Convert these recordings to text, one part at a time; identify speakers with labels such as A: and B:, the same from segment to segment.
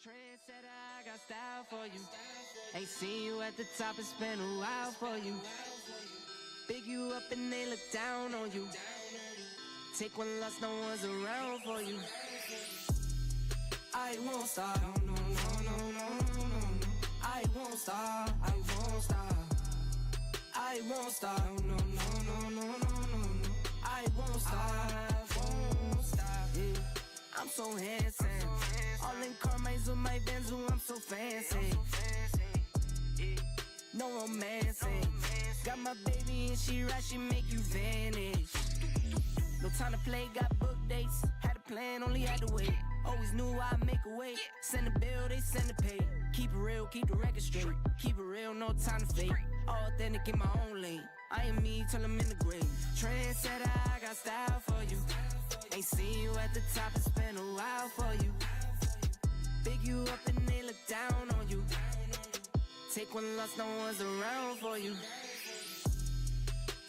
A: Trendsetter, I got style for you. Ain't seen you at the top, it's been a while for you. Big you up and they look down on you. Take one loss, no one's around for you. I won't stop, no, no, no, no, no, no. I won't stop, I won't stop. I won't stop, no, no, no, no, no, no. I won't stop, yeah. I'm so handsome. All in Carmine's with my Benz, I'm so fancy. No romancing. Got my baby and she right, she make you vanish. No time to play, got book dates. Had a plan, only had to wait. Always knew I'd make a way. Send a bill, they send a pay. Keep it real, keep the record straight. Keep it real, no time to fake. All authentic in my own lane. I am me till I'm in the grave. Trendsetter, I got style for you. Ain't seen you at the top, it's been a while for you. Big you up and they look down on you. Take one loss, no one's around for you.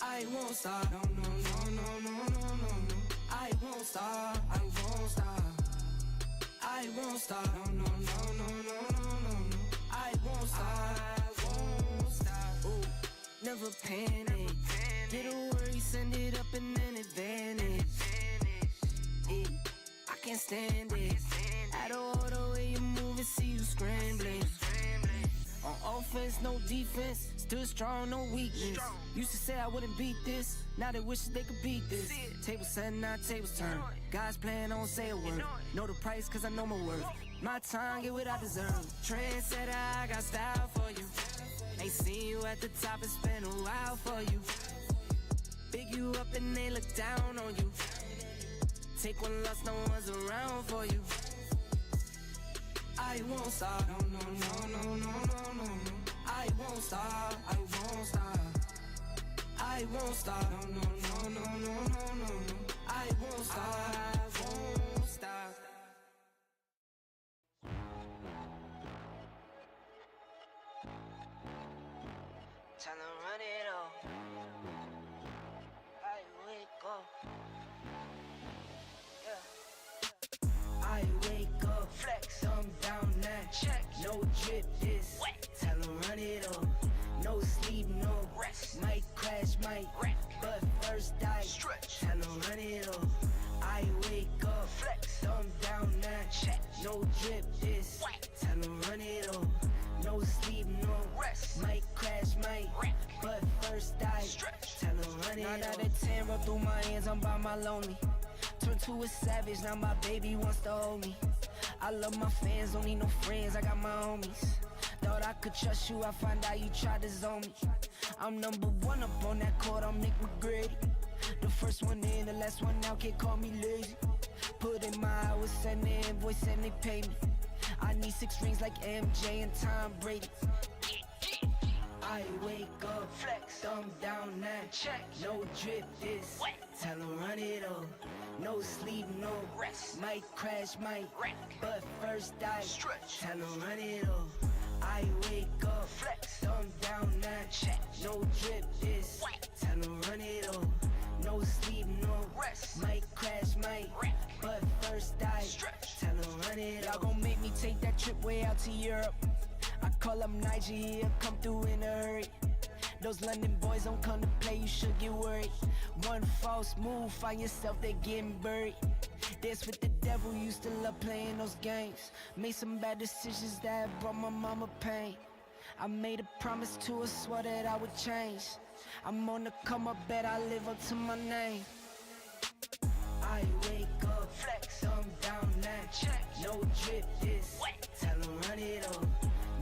A: I won't stop, no, no, no, no, no, no, no. I won't stop, I won't stop. I won't stop, no, no, no, no, no, no, no. I won't stop, I won't stop. Ooh, never panic. Get a worry, send it up and then it vanish. Yeah, I can't stand it. Out of all the way you move and see you scrambling. On offense, no defense. Still strong, no weakness. Used to say I wouldn't beat this. Now they wish they could beat this. Tables set, not tables turn. God's plan, don't say a word. Know the price, cause I know my worth. My time, get what I deserve. Trendsetter, I got style for you. Ain't seen you at the top, it's been a while for you. Big you up and they look down on you. Take one loss, no one's around for you. I won't stop, no, no, no, no, no, no, no. I won't stop, I won't stop. I won't stop, no, no, no, no, no, no, no. I won't stop, I won't stop. Time to run it all. I wake up. I wake up, flex, thumb down now, check, no drip this, wet. Tell him run it up, no sleep, no rest, might crash, might wreck, but first I stretch, tell him run it up. I wake up, flex, thumb down now, check, no drip this, wet. Tell him run it up, no sleep, no rest, might crash, might wreck, but first I stretch, tell him run it up. 9 out of 10 roll through my hands, I'm by my lonely. Turned to a savage, now my baby wants to hold me. I love my fans, don't need no friends, I got my homies. Thought I could trust you, I find out you tried to zone me. I'm number one up on that court, I'm Nick McGrady. The first one in, the last one out, can't call me lazy. Put in my hours, send the invoice and they pay me. I need 6 rings like MJ and Tom Brady. I wake up, flex, thumb down now, check, no drip this, wet. Tell him run it up, no sleep, no rest, might crash, might wreck, but first I stretch, tell him run it up. I wake up, flex, thumb down now, check, no drip this, wet. Tell him run it up, no sleep, no rest, might crash, might wreck, but first I stretch, tell him run it up. Y'all gon' make me take that trip way out to Europe. I call up Nigeria, come through in a hurry. Those London boys don't come to play, you should get worried. One false move, find yourself, they getting buried. Dance with the devil, used to love playing those games. Made some bad decisions that brought my mama pain. I made a promise to her, swore that I would change. I'm on the come up, bet I live up to my name. I wake up, flex, thumb down now, check, no drip this, wet. Tell him run it up.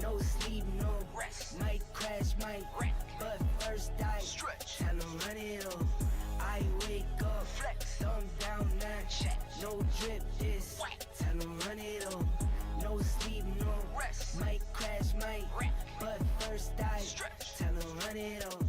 A: No sleep, no rest, might crash, might wreck, but first I stretch, tell him run it up. I wake up, flex, thumb down now, check, no drip this, wet. Tell him run it up. No sleep, no rest, might crash, might wreck, but first I stretch, tell him run it up.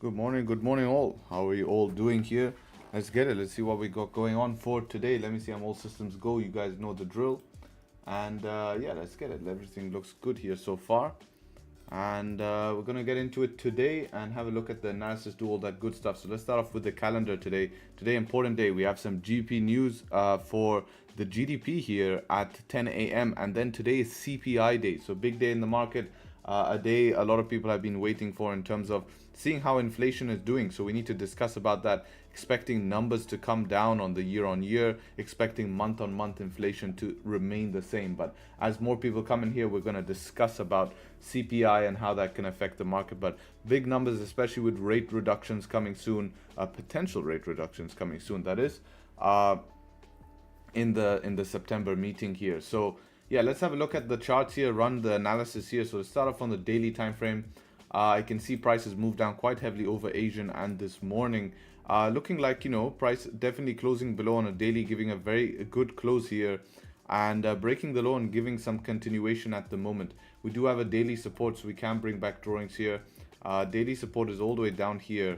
B: Good morning all. How are you all doing here? Let's get it. Let's see what we got going on for today. Let me see. I'm all systems go. You guys know the drill. And yeah, let's get it. Everything looks good here so far. And we're going to get into it today and have a look at the analysis, do all that good stuff. So let's start off with the calendar today. Today, important day. We have some GP news for the GDP here at 10 a.m. And then today is CPI day. So big day in the market. A day a lot of people have been waiting for in terms of seeing how inflation is doing. So we need to discuss about that, expecting numbers to come down on the year on year, expecting month on month inflation to remain the same. But as more people come in here, we're going to discuss about CPI and how that can affect the market. But big numbers, especially with rate reductions coming soon, potential rate reductions coming soon, that is, in the September meeting here. So yeah, let's have a look at the charts here, run the analysis here. So to start off on the daily time frame, I can see prices move down quite heavily over Asian and this morning. Looking like, you know, price definitely closing below on a daily, giving a very good close here and breaking the low and giving some continuation at the moment. We do have a daily support, so we can bring back drawings here. Daily support is all the way down here,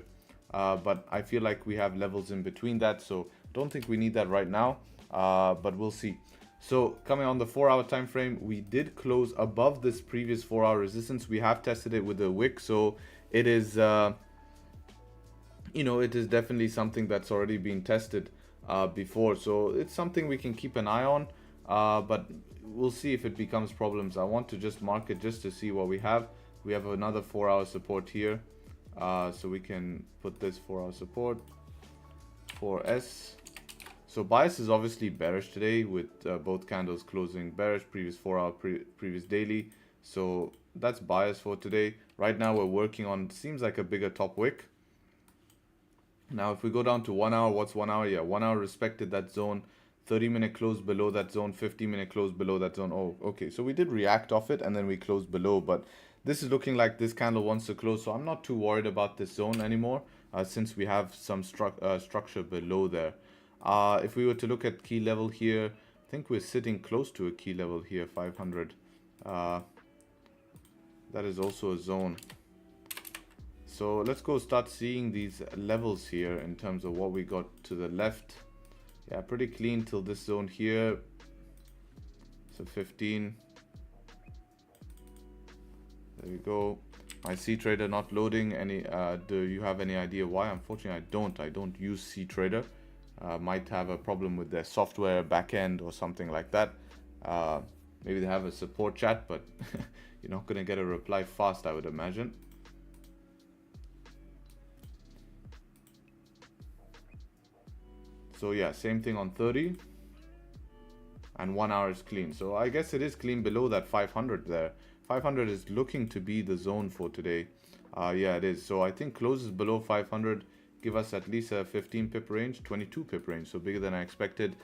B: but I feel like we have levels in between that, so don't think we need that right now, but we'll see. So coming on the 4-hour time frame, we did close above this previous 4-hour resistance. We have tested it with the wick, so it is you know, it is definitely something that's already been tested before, so it's something we can keep an eye on, but we'll see if it becomes problems. I want to just mark it just to see what we have. We have another 4-hour support here, so we can put this 4-hour support 4S. So bias is obviously bearish today with both candles closing bearish, previous 4-hour, previous daily. So that's bias for today. Right now we're working on, seems like a bigger top wick. Now if we go down to 1 hour, what's 1 hour? Yeah, 1 hour respected that zone, 30-minute close below that zone, 50-minute close below that zone. Oh, okay, so we did react off it and then we closed below, but this is looking like this candle wants to close, so I'm not too worried about this zone anymore, since we have some structure below there. If we were to look at key level here, I think we're sitting close to a key level here, 500. That is also a zone. So let's go start seeing these levels here in terms of what we got to the left. Yeah, pretty clean till this zone here. So 15. There we go. My C Trader not loading. Any? Do you have any idea why? Unfortunately, I don't use C Trader. Might have a problem with their software backend or something like that. Maybe they have a support chat, but you're not going to get a reply fast, I would imagine. So yeah, same thing on 30. And 1 hour is clean. So I guess it is clean below that 500 there. 500 is looking to be the zone for today. Yeah, it is. So I think closes below 500. Give us at least a 15 pip range, 22 pip range, so bigger than I expected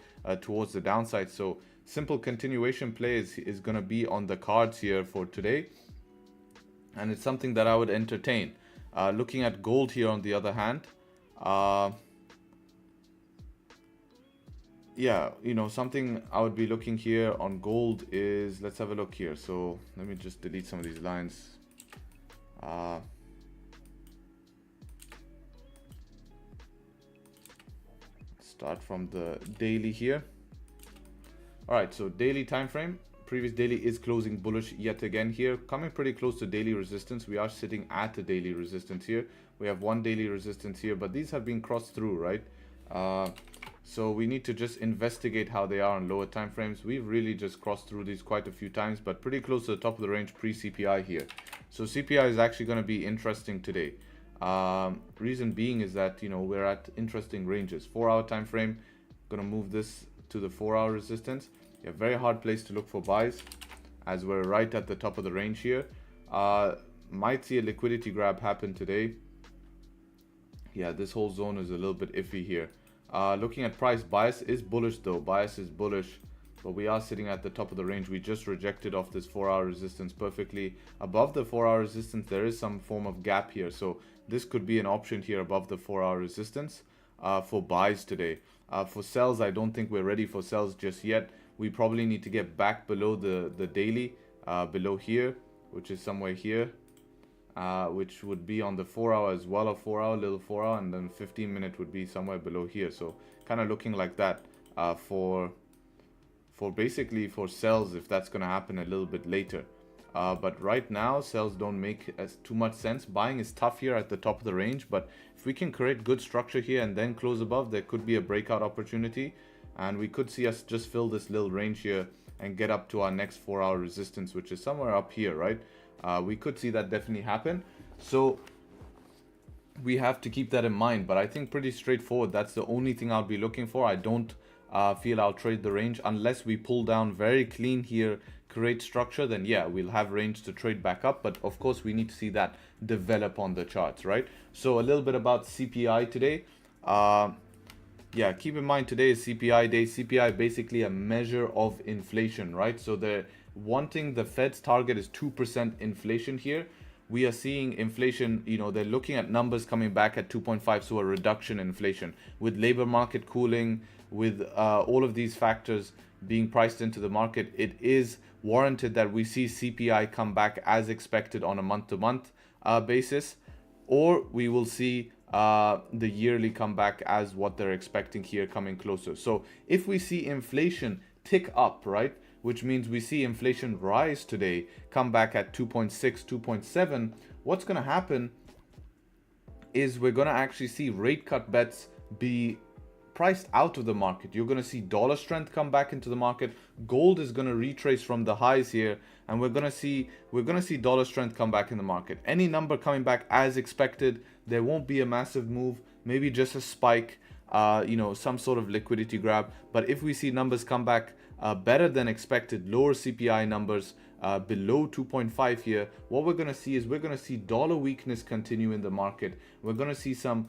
B: towards the downside. So simple continuation play is going to be on the cards here for today, and it's something that I would entertain. Looking at gold here on the other hand, yeah, you know, something I would be looking here on gold is, let's have a look here. So let me just delete some of these lines. Start from the daily here. All right, so daily time frame, previous daily is closing bullish yet again here, coming pretty close to daily resistance. We are sitting at a daily resistance here. We have one daily resistance here, but these have been crossed through, right? So we need to just investigate how they are on lower time frames. We've really just crossed through these quite a few times, but pretty close to the top of the range pre-CPI here. So CPI is actually going to be interesting today. Reason being is that, you know, we're at interesting ranges. 4-hour time frame, gonna move this to the 4-hour resistance. Yeah, very hard place to look for buys, as we're right at the top of the range here. Might see a liquidity grab happen today. Yeah, this whole zone is a little bit iffy here. Looking at price, bias is bullish though. Bias is bullish, but we are sitting at the top of the range. We just rejected off this 4-hour resistance perfectly. Above the 4-hour resistance, there is some form of gap here, so this could be an option here above the 4-hour resistance for buys today. For sells, I don't think we're ready for sells just yet. We probably need to get back below the daily, below here, which is somewhere here. which would be on the 4 hour as well, a 4 hour, little 4 hour, and then 15-minute would be somewhere below here. So kind of looking like that for basically for sells, if that's going to happen a little bit later. But right now sells don't make as too much sense. Buying is tough here at the top of the range, but if we can create good structure here and then close above, there could be a breakout opportunity, and we could see us just fill this little range here and get up to our next 4 hour resistance, which is somewhere up here, right? We could see that definitely happen. So we have to keep that in mind, but I think pretty straightforward. That's the only thing I'll be looking for. I don't feel I'll trade the range unless we pull down very clean here, create structure, then yeah, we'll have range to trade back up. But of course we need to see that develop on the charts, right? So a little bit about CPI today. Yeah, keep in mind today is CPI day. CPI basically a measure of inflation, right? So they're wanting, the Fed's target is 2% inflation here. We are seeing inflation, you know, they're looking at numbers coming back at 2.5, so a reduction in inflation. With labor market cooling, with all of these factors being priced into the market, it is warranted that we see CPI come back as expected on a month-to-month basis, or we will see the yearly come back as what they're expecting here coming closer. So if we see inflation tick up, right, which means we see inflation rise today, come back at 2.6, 2.7, what's going to happen is we're going to actually see rate cut bets be priced out of the market. You're going to see dollar strength come back into the market. Gold is going to retrace from the highs here, and we're going to see dollar strength come back in the market. Any number coming back as expected, there won't be a massive move, maybe just a spike, you know, some sort of liquidity grab. But if we see numbers come back better than expected, lower CPI numbers below 2.5 here, what we're going to see is we're going to see dollar weakness continue in the market. We're going to see some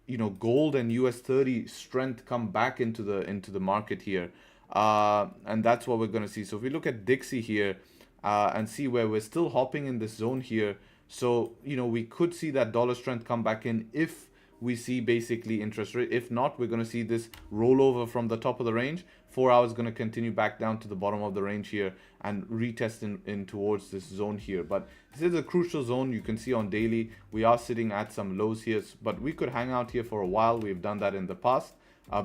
B: you know, gold and US 30 strength come back into the market here, and that's what we're going to see. So if we look at Dixie here and see where we're still hopping in this zone here, so you know, we could see that dollar strength come back in if we see basically interest rate. If not, we're going to see this rollover from the top of the range. 4 hours going to continue back down to the bottom of the range here and retest in towards this zone here. But this is a crucial zone. You can see on daily we are sitting at some lows here, but we could hang out here for a while. We've done that in the past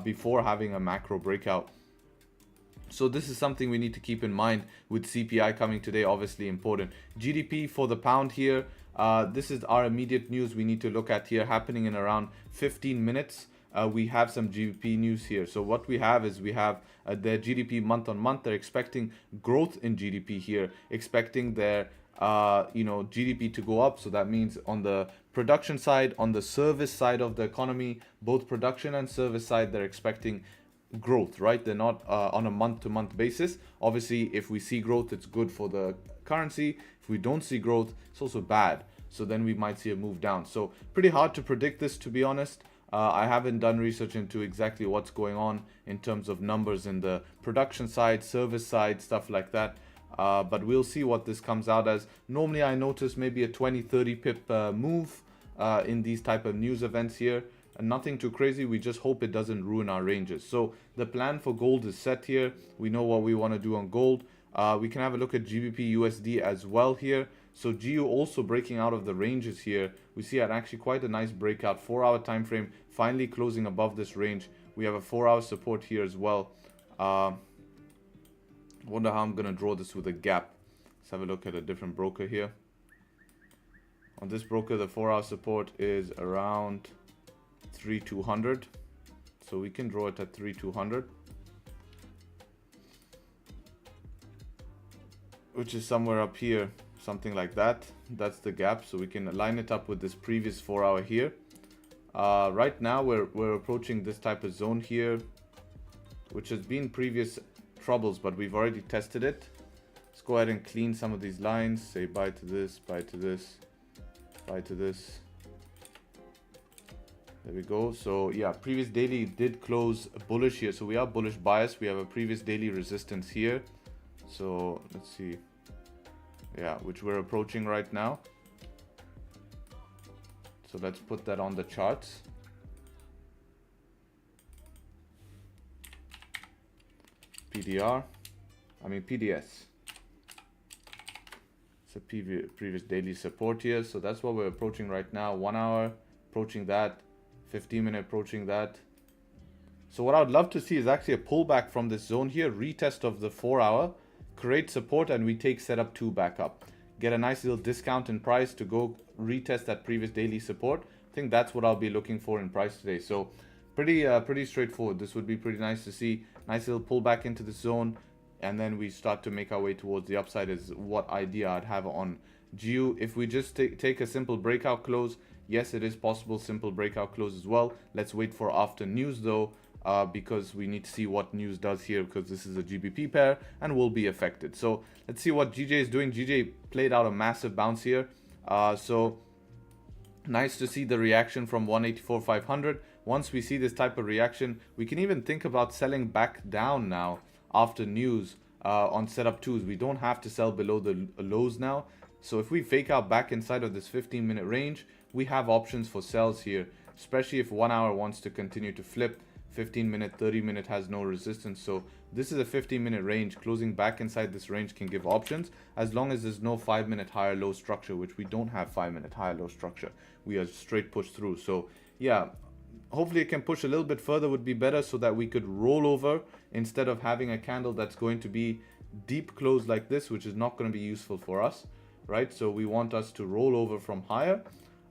B: before having a macro breakout. So this is something we need to keep in mind with CPI coming today, obviously important. GDP for the pound here. This is our immediate news we need to look at here, happening in around 15 minutes. We have some GBP news here. So what we have is we have their GDP month on month. They're expecting growth in GDP here, expecting their you know, GDP to go up. So that means on the production side, on the service side of the economy, both production and service side, they're expecting growth, right? They're not on a month-to-month basis. Obviously, if we see growth, it's good for the currency. If we don't see growth, it's also bad. So then we might see a move down. So pretty hard to predict this, to be honest. I haven't done research into exactly what's going on in terms of numbers in the production side, service side, stuff like that. But we'll see what this comes out as. Normally, I notice maybe a 20-30 pip move in these type of news events here. And nothing too crazy. We just hope it doesn't ruin our ranges. So the plan for gold is set here. We know what we want to do on gold. We can have a look at GBP USD as well here. So GU also breaking out of the ranges here. We see actually quite a nice breakout. 4 hour time frame finally closing above this range. We have a 4 hour support here as well. Wonder how I'm going to draw this with a gap. Let's have a look at a different broker here. On this broker, the 4 hour support is around 3,200. So we can draw it at 3,200. Which is somewhere up here. Something like that. That's the gap. So we can line it up with this previous 4 hour here. Right now we're approaching this type of zone here, which has been previous troubles, but we've already tested it. Let's go ahead and clean some of these lines. Say buy to this, buy to this, buy to this. There we go. So yeah, previous daily did close bullish here. So we are bullish bias. We have a previous daily resistance here. So let's see. Yeah, which we're approaching right now. So let's put that on the charts. PDS. Let's It's a previous daily support here. So that's what we're approaching right now. 1 hour approaching that, 15-minute approaching that. So what I would love to see is actually a pullback from this zone here, retest of the 4 hour, create support, and we take setup 2 back up. Get a nice little discount in price to go retest that previous daily support. I think that's what I'll be looking for in price today. So pretty straightforward. This would be pretty nice to see. Nice little pullback into the zone, and then we start to make our way towards the upside is what idea I'd have on GU. If we just take a simple breakout close, yes, it is possible simple breakout close as well. Let's wait for after news though, because we need to see what news does here, because this is a GBP pair and will be affected. So let's see what GJ is doing. GJ played out a massive bounce here. So nice to see the reaction from 184.500. Once we see this type of reaction, we can even think about selling back down now after news on setup 2s. We don't have to sell below the lows now. So if we fake out back inside of this 15-minute range, we have options for sells here, especially if 1 hour wants to continue to flip. 15-minute, 30-minute has no resistance. So this is a 15-minute range. Closing back inside this range can give options as long as there's no 5-minute higher low structure, which we don't have 5-minute higher low structure. We are straight push through. So yeah, hopefully it can push a little bit further would be better, so that we could roll over instead of having a candle that's going to be deep close like this, which is not going to be useful for us, right? So we want us to roll over from higher.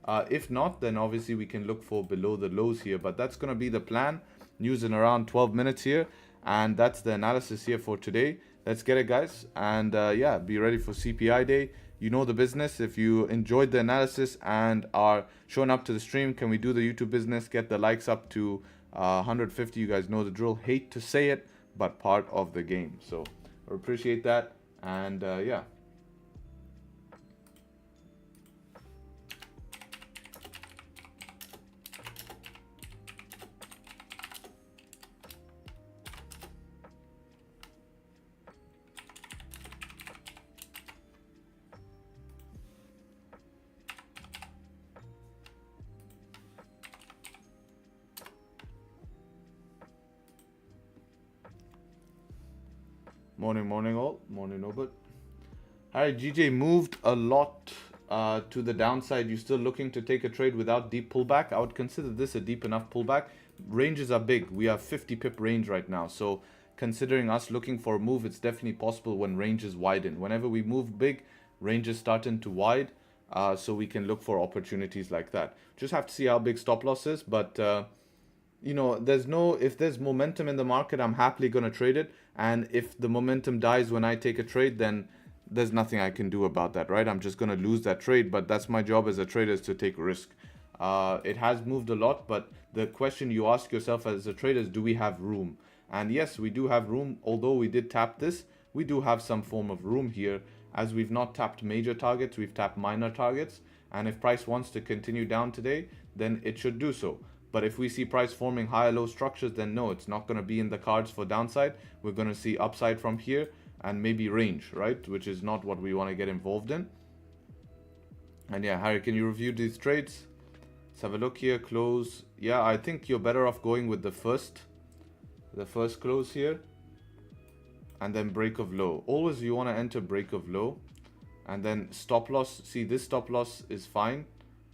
B: If not, then obviously we can look for below the lows here, but that's going to be the plan. News in around 12 minutes here, and that's the analysis here for today. Let's get it, guys, and yeah, be ready for CPI day. You know the business. If you enjoyed the analysis and are showing up to the stream, can we do the YouTube business, get the likes up to 150? You guys know the drill. Hate to say it, but part of the game. So I appreciate that, and yeah. Morning all. Morning Norbert. Alright, GJ moved a lot to the downside. You still looking to take a trade without deep pullback? I would consider this a deep enough pullback. Ranges are big. We have 50 pip range right now. So considering us looking for a move, it's definitely possible when ranges widen. Whenever we move big, ranges starting to wide. So we can look for opportunities like that. Just have to see how big stop loss is. But you know, if there's momentum in the market, I'm happily going to trade it. And if the momentum dies when I take a trade, then there's nothing I can do about that, right? I'm just going to lose that trade, but that's my job as a trader, is to take risk. It has moved a lot, but the question you ask yourself as a trader is, do we have room? And yes, we do have room. Although we did tap this, we do have some form of room here, as we've not tapped major targets, we've tapped minor targets. And if price wants to continue down today, then it should do so. But if we see price forming higher low structures, then no, it's not going to be in the cards for downside. We're going to see upside from here and maybe range, right? Which is not what we want to get involved in. And yeah, Harry, can you review these trades? Let's have a look here. Close. Yeah, I think you're better off going with the first close here. And then break of low. Always you want to enter break of low. And then stop loss. See, this stop loss is fine.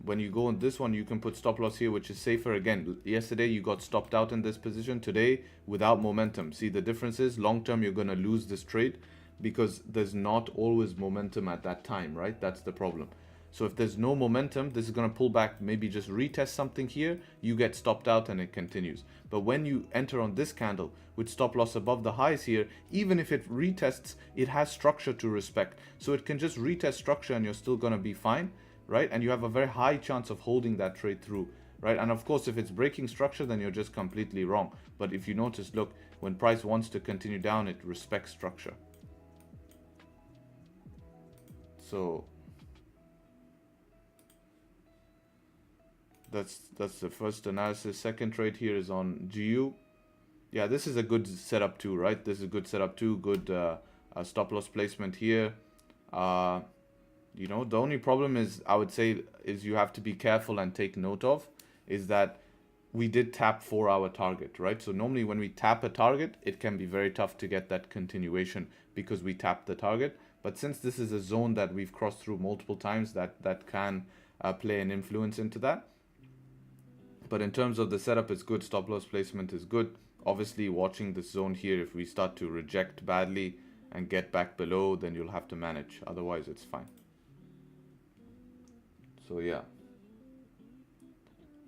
B: When you go on this one, you can put stop loss here, which is safer. Again, yesterday you got stopped out in this position. Today, without momentum. See, the difference is long term you're going to lose this trade because there's not always momentum at that time, right? That's the problem. So if there's no momentum, this is going to pull back, maybe just retest something here. You get stopped out and it continues. But when you enter on this candle with stop loss above the highs here, even if it retests, it has structure to respect. So it can just retest structure and you're still going to be fine. Right? And you have a very high chance of holding that trade through, right? And of course, if it's breaking structure, then you're just completely wrong. But if you notice, look, when price wants to continue down, it respects structure. So that's the first analysis. Second trade here is on GU. Yeah, this is a good setup too, right? This is a good setup too. Good stop loss placement here. You know, the only problem is, I would say, is you have to be careful and take note of, is that we did tap 4 hour target, right? So normally when we tap a target, it can be very tough to get that continuation because we tapped the target. But since this is a zone that we've crossed through multiple times, that can play an influence into that. But in terms of the setup, it's good. Stop loss placement is good. Obviously, watching this zone here, if we start to reject badly and get back below, then you'll have to manage. Otherwise, it's fine. So yeah.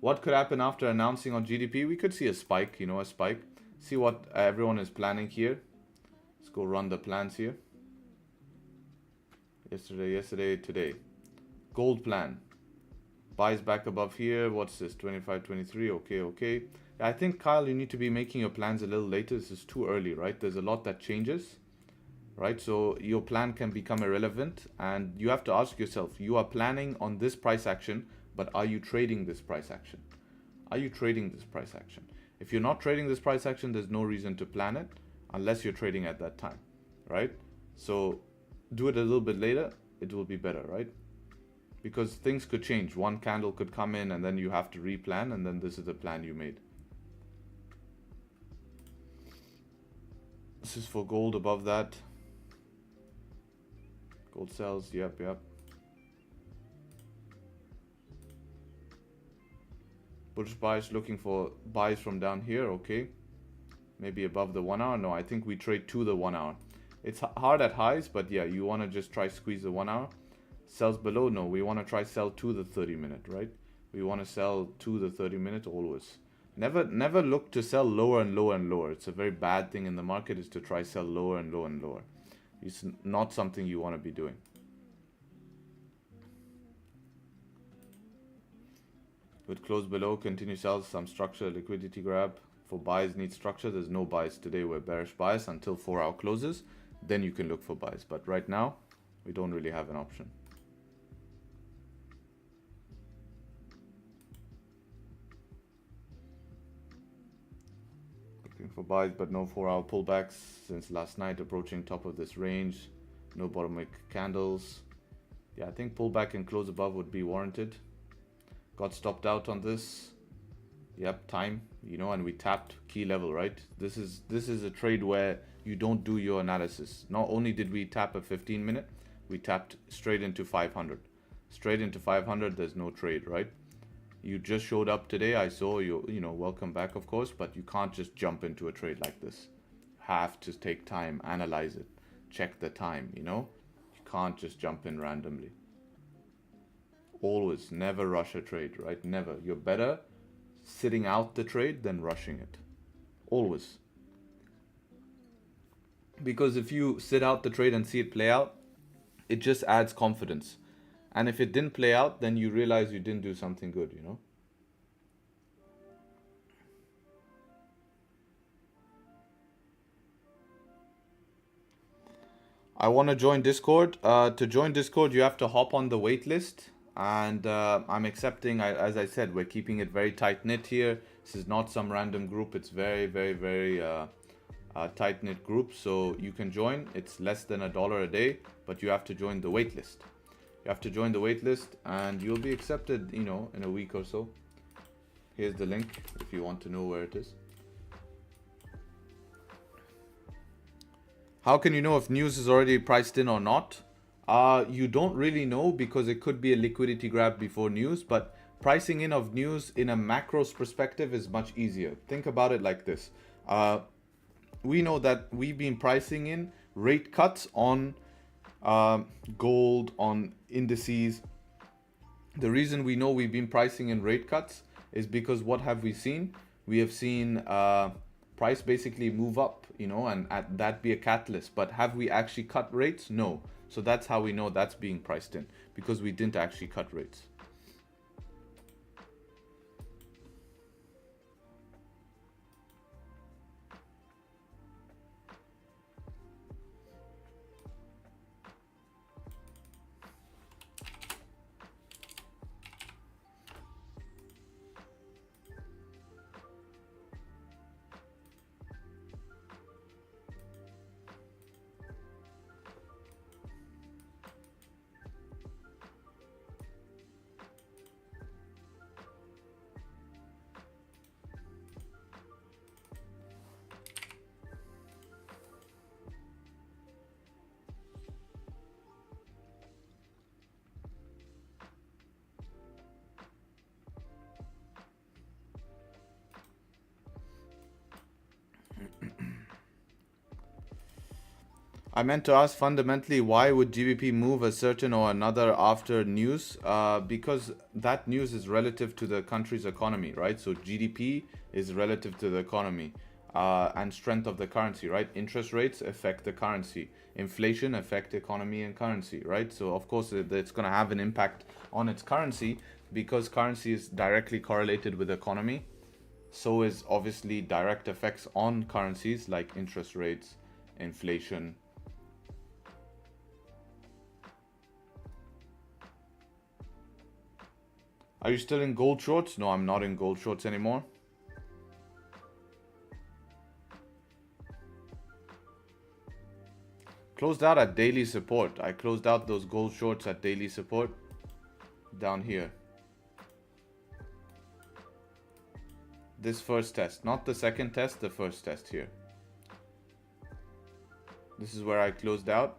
B: What could happen after announcing on GDP? We could see a spike, you know, a spike. See what everyone is planning here. Let's go run the plans here. Yesterday, today. Gold plan. Buys back above here. What's this? 25, 23. Okay. I think, Kyle, you need to be making your plans a little later. This is too early, right? There's a lot that changes, right? So your plan can become irrelevant, and you have to ask yourself, you are planning on this price action, but are you trading this price action? Are you trading this price action? If you're not trading this price action, there's no reason to plan it unless you're trading at that time, right? So do it a little bit later. It will be better, right? Because things could change. One candle could come in and then you have to replan, and then this is the plan you made. This is for gold above that. Gold sells, yep. Bullish buyers looking for buys from down here, okay. Maybe above the 1 hour. No, I think we trade to the 1 hour. It's hard at highs, but yeah, you want to just try squeeze the 1 hour. Sells below, no, we want to try sell to the 30-minute, right? We want to sell to the 30-minute always. Never look to sell lower and lower and lower. It's a very bad thing in the market, is to try sell lower and lower and lower. It's not something you want to be doing. With close below, continue sells, some structure, liquidity grab. For buys need structure. There's no buys today. We're bearish bias until 4 hour closes. Then you can look for buys. But right now, we don't really have an option. Looking for buys, but no 4 hour pullbacks since last night, approaching top of this range. No bottom wick candles. Yeah, I think pullback and close above would be warranted. Got stopped out on this. Yep, time, you know, and we tapped key level, right? This is a trade where you don't do your analysis. Not only did we tap a 15-minute, we tapped straight into 500. Straight into 500, there's no trade, right? You just showed up today. I saw you, you know, welcome back, of course, but you can't just jump into a trade like this. You have to take time, analyze it, check the time, you know? You can't just jump in randomly. Always, never rush a trade, right? Never. You're better sitting out the trade than rushing it. Always. Because if you sit out the trade and see it play out, it just adds confidence. And if it didn't play out, then you realize you didn't do something good, you know? I want to join Discord. To join Discord, you have to hop on the wait list. And I'm accepting, as I said, we're keeping it very tight-knit here. This is not some random group. It's very tight-knit group. So you can join. It's less than $1 a day, but you have to join the wait list. You have to join the wait list and you'll be accepted, you know, in a week or so. Here's the link if you want to know where it is. How can you know if news is already priced in or not? You don't really know, because it could be a liquidity grab before news, but pricing in of news in a macros perspective is much easier. Think about it like this. We know that we've been pricing in rate cuts on gold, on indices. The reason we know we've been pricing in rate cuts is because what have we seen? We have seen price basically move up, you know, and that be a catalyst. But have we actually cut rates? No. So that's how we know that's being priced in, because we didn't actually cut rates. I meant to ask fundamentally, why would GBP move a certain or another after news? Because that news is relative to the country's economy, right? So GDP is relative to the economy and strength of the currency, right? Interest rates affect the currency. Inflation affect economy and currency, right? So of course it's going to have an impact on its currency because currency is directly correlated with economy. So is obviously direct effects on currencies like interest rates, inflation. Are you still in gold shorts? No, I'm not in gold shorts anymore. Closed out at daily support. I closed out those gold shorts at daily support down here. This first test, not the second test, the first test here. This is where I closed out,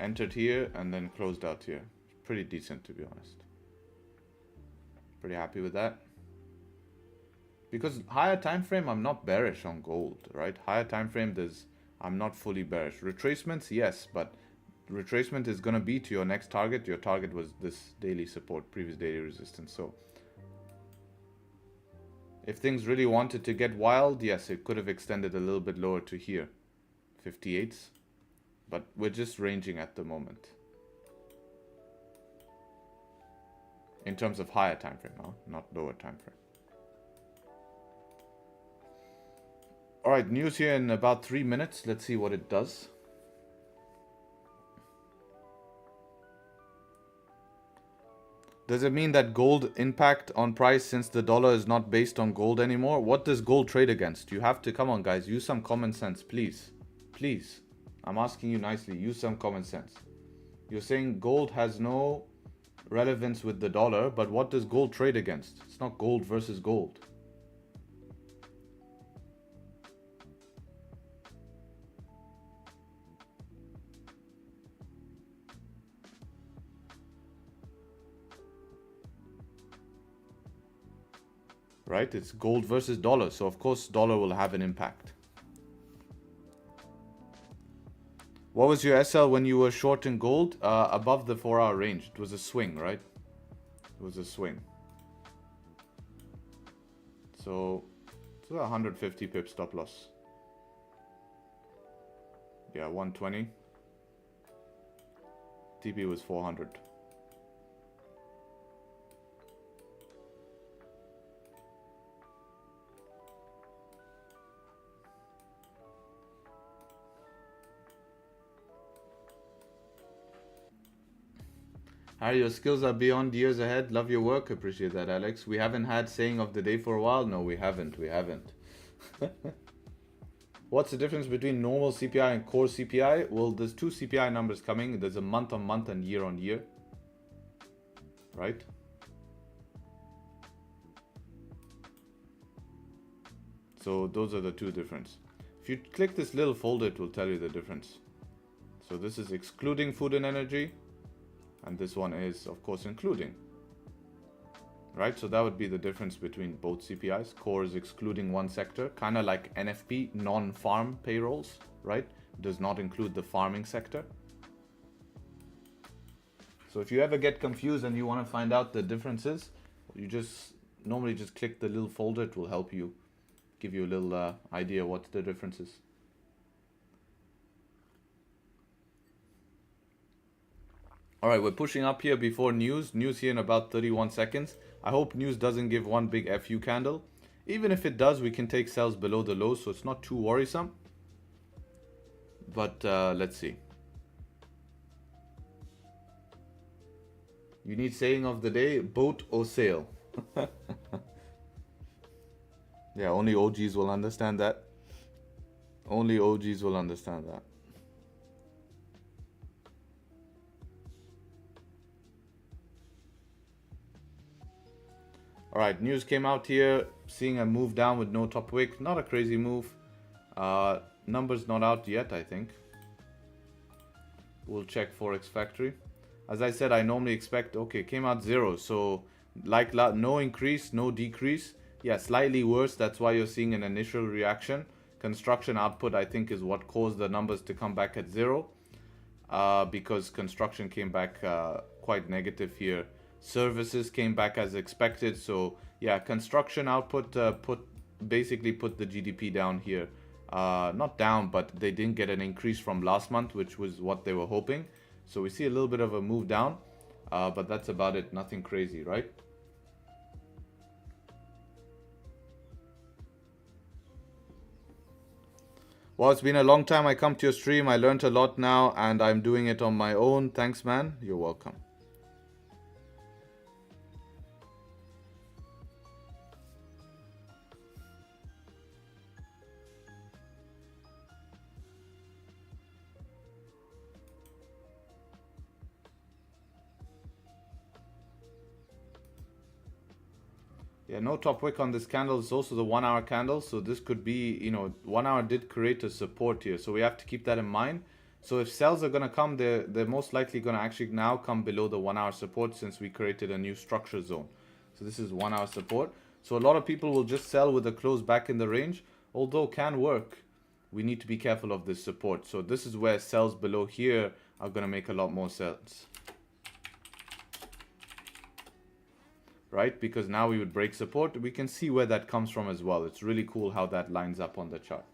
B: entered here, and then closed out here. Pretty decent, to be honest. Pretty happy with that. Because higher time frame, I'm not bearish on gold, right? Higher time frame, I'm not fully bearish. Retracements, yes, but retracement is gonna be to your next target. Your target was this daily support, previous daily resistance. So if things really wanted to get wild, yes, it could have extended a little bit lower to here, 58s. But we're just ranging at the moment. In terms of higher time frame, huh? Not lower time frame. All right, news here in about 3 minutes. Let's see what it does. Does it mean that gold impact on price since the dollar is not based on gold anymore? What does gold trade against? You have to, come on guys, use some common sense, please. Please. I'm asking you nicely, use some common sense. You're saying gold has no relevance with the dollar, but what does gold trade against? It's not gold versus gold. Right? It's gold versus dollar, so of course dollar will have an impact. What was your SL when you were short in gold? Above the 4-hour range. It was a swing, right? It was a swing. So it's 150 pip stop loss. Yeah, 120. TP was 400. Harry, your skills are beyond years ahead. Love your work. Appreciate that, Alex. We haven't had saying of the day for a while. No, we haven't. We haven't. What's the difference between normal CPI and core CPI? Well, there's two CPI numbers coming. There's a month-on-month and year-on-year. Right? So those are the two differences. If you click this little folder, it will tell you the difference. So this is excluding food and energy. And this one is, of course, including. Right? So that would be the difference between both CPIs. Core is excluding one sector, kind of like NFP, non-farm payrolls, right? Does not include the farming sector. So if you ever get confused and you want to find out the differences, you just normally just click the little folder. It will help you, give you a little idea what the difference is. All right, we're pushing up here before news. News here in about 31 seconds. I hope news doesn't give one big FU candle. Even if it does, we can take sells below the low, so it's not too worrisome. But let's see. You need saying of the day, boat or sail. Yeah, only OGs will understand that. Only OGs will understand that. All right, news came out here, seeing a move down with no top wick. Not a crazy move. Numbers not out yet, I think. We'll check Forex Factory. As I said, I normally expect, okay, came out 0. So like no increase, no decrease. Yeah, slightly worse. That's why you're seeing an initial reaction. Construction output, I think, is what caused the numbers to come back at 0, because construction came back quite negative here. Services came back as expected. So yeah, construction output basically put the GDP down here. Not down, but they didn't get an increase from last month, which was what they were hoping. So we see a little bit of a move down, but that's about it. Nothing crazy, right? Well, it's been a long time I come to your stream. I learned a lot now, and I'm doing it on my own. Thanks, man. You're welcome. Yeah, no top wick on this candle. It's also the 1 hour candle. So this could be, you know, 1 hour did create a support here. So we have to keep that in mind. So if sells are going to come, they're most likely going to actually now come below the 1 hour support, since we created a new structure zone. So this is 1 hour support. So a lot of people will just sell with a close back in the range, although can work. We need to be careful of this support. So this is where sells below here are going to make a lot more sense. Right? Because now we would break support. We can see where that comes from as well. It's really cool how that lines up on the chart.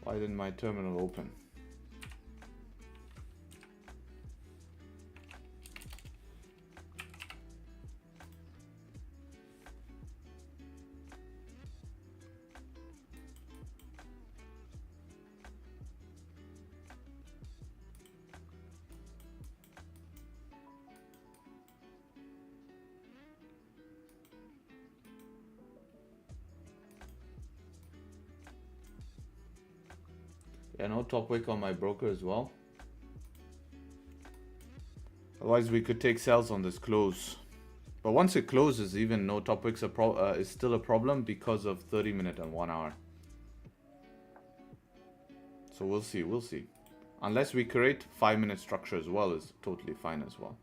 B: Why didn't my terminal open? Yeah, no top wick on my broker as well. Otherwise, we could take sells on this close. But once it closes, even no top wicks is still a problem because of 30-minute and 1 hour. So we'll see, we'll see. Unless we create 5-minute structure as well, is totally fine as well.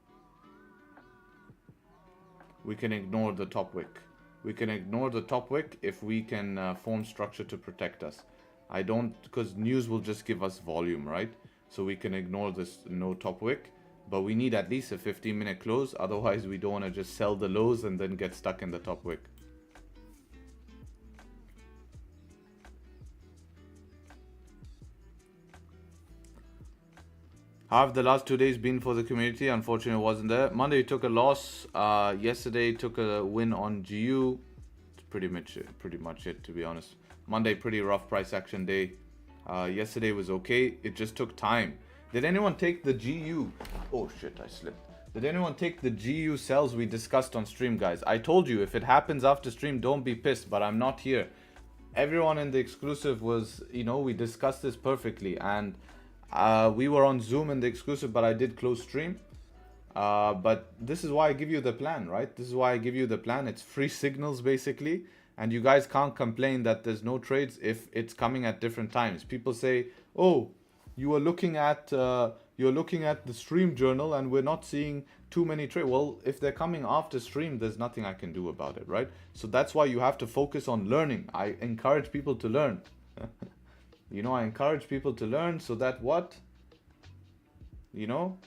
B: We can ignore the top wick. We can ignore the top wick if we can form structure to protect us. I don't, because news will just give us volume, right? So we can ignore this no top wick, but we need at least a 15-minute close. Otherwise, we don't want to just sell the lows and then get stuck in the top wick. How have the last 2 days been for the community? Unfortunately, it wasn't there. Monday, we took a loss. Yesterday, took a win on GU. It's pretty much it, to be honest. Monday, pretty rough price action day. Yesterday was okay. It just took time. Did anyone take the GU? Oh shit, I slipped. Did anyone take the GU sells we discussed on stream, guys? I told you, if it happens after stream, don't be pissed, but I'm not here. Everyone in the exclusive was, you know, we discussed this perfectly, and we were on Zoom in the exclusive, but I did close stream. But this is why I give you the plan, right? This is why I give you the plan. It's free signals, basically. And you guys can't complain that there's no trades if it's coming at different times. People say, oh, you are looking at you're looking at the stream journal and we're not seeing too many trades. Well, if they're coming after stream, there's nothing I can do about it, right? So that's why you have to focus on learning. I encourage people to learn. You know, I encourage people to learn so that what? You know,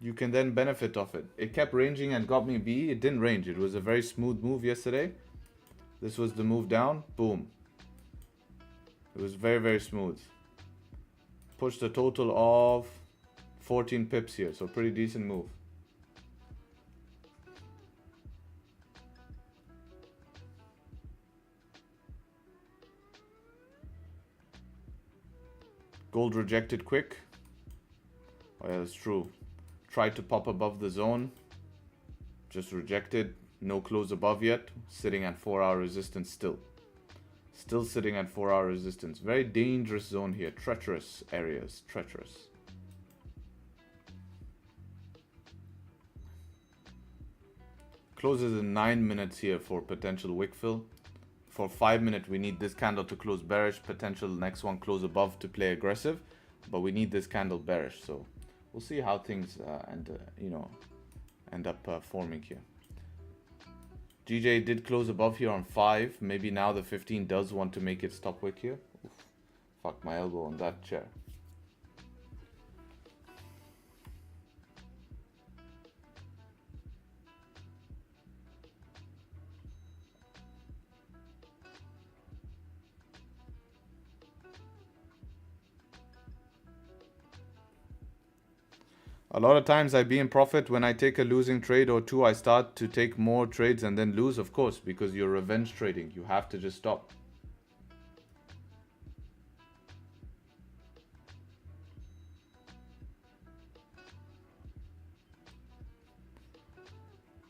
B: you can then benefit of it. It kept ranging and got me B. It didn't range. It was a very smooth move yesterday. This was the move down. Boom. It was very, very smooth. Pushed a total of 14 pips here. So pretty decent move. Gold rejected quick. Oh yeah, that's true. Tried to pop above the zone. Just rejected. No close above yet. Sitting at 4-hour resistance still. Still sitting at 4-hour resistance. Very dangerous zone here. Treacherous areas. Treacherous. Closes in 9 minutes here for potential wick fill. for 5 minutes, we need this candle to close bearish, potential next one close above to play aggressive, but we need this candle bearish. So we'll see how things end up forming here. GJ did close above here on 5. Maybe now the 15 does want to make it stop wick here. Oof, fuck my elbow on that chair. A lot of times I be in profit. When I take a losing trade or two, I start to take more trades and then lose, of course, because you're revenge trading. You have to just stop.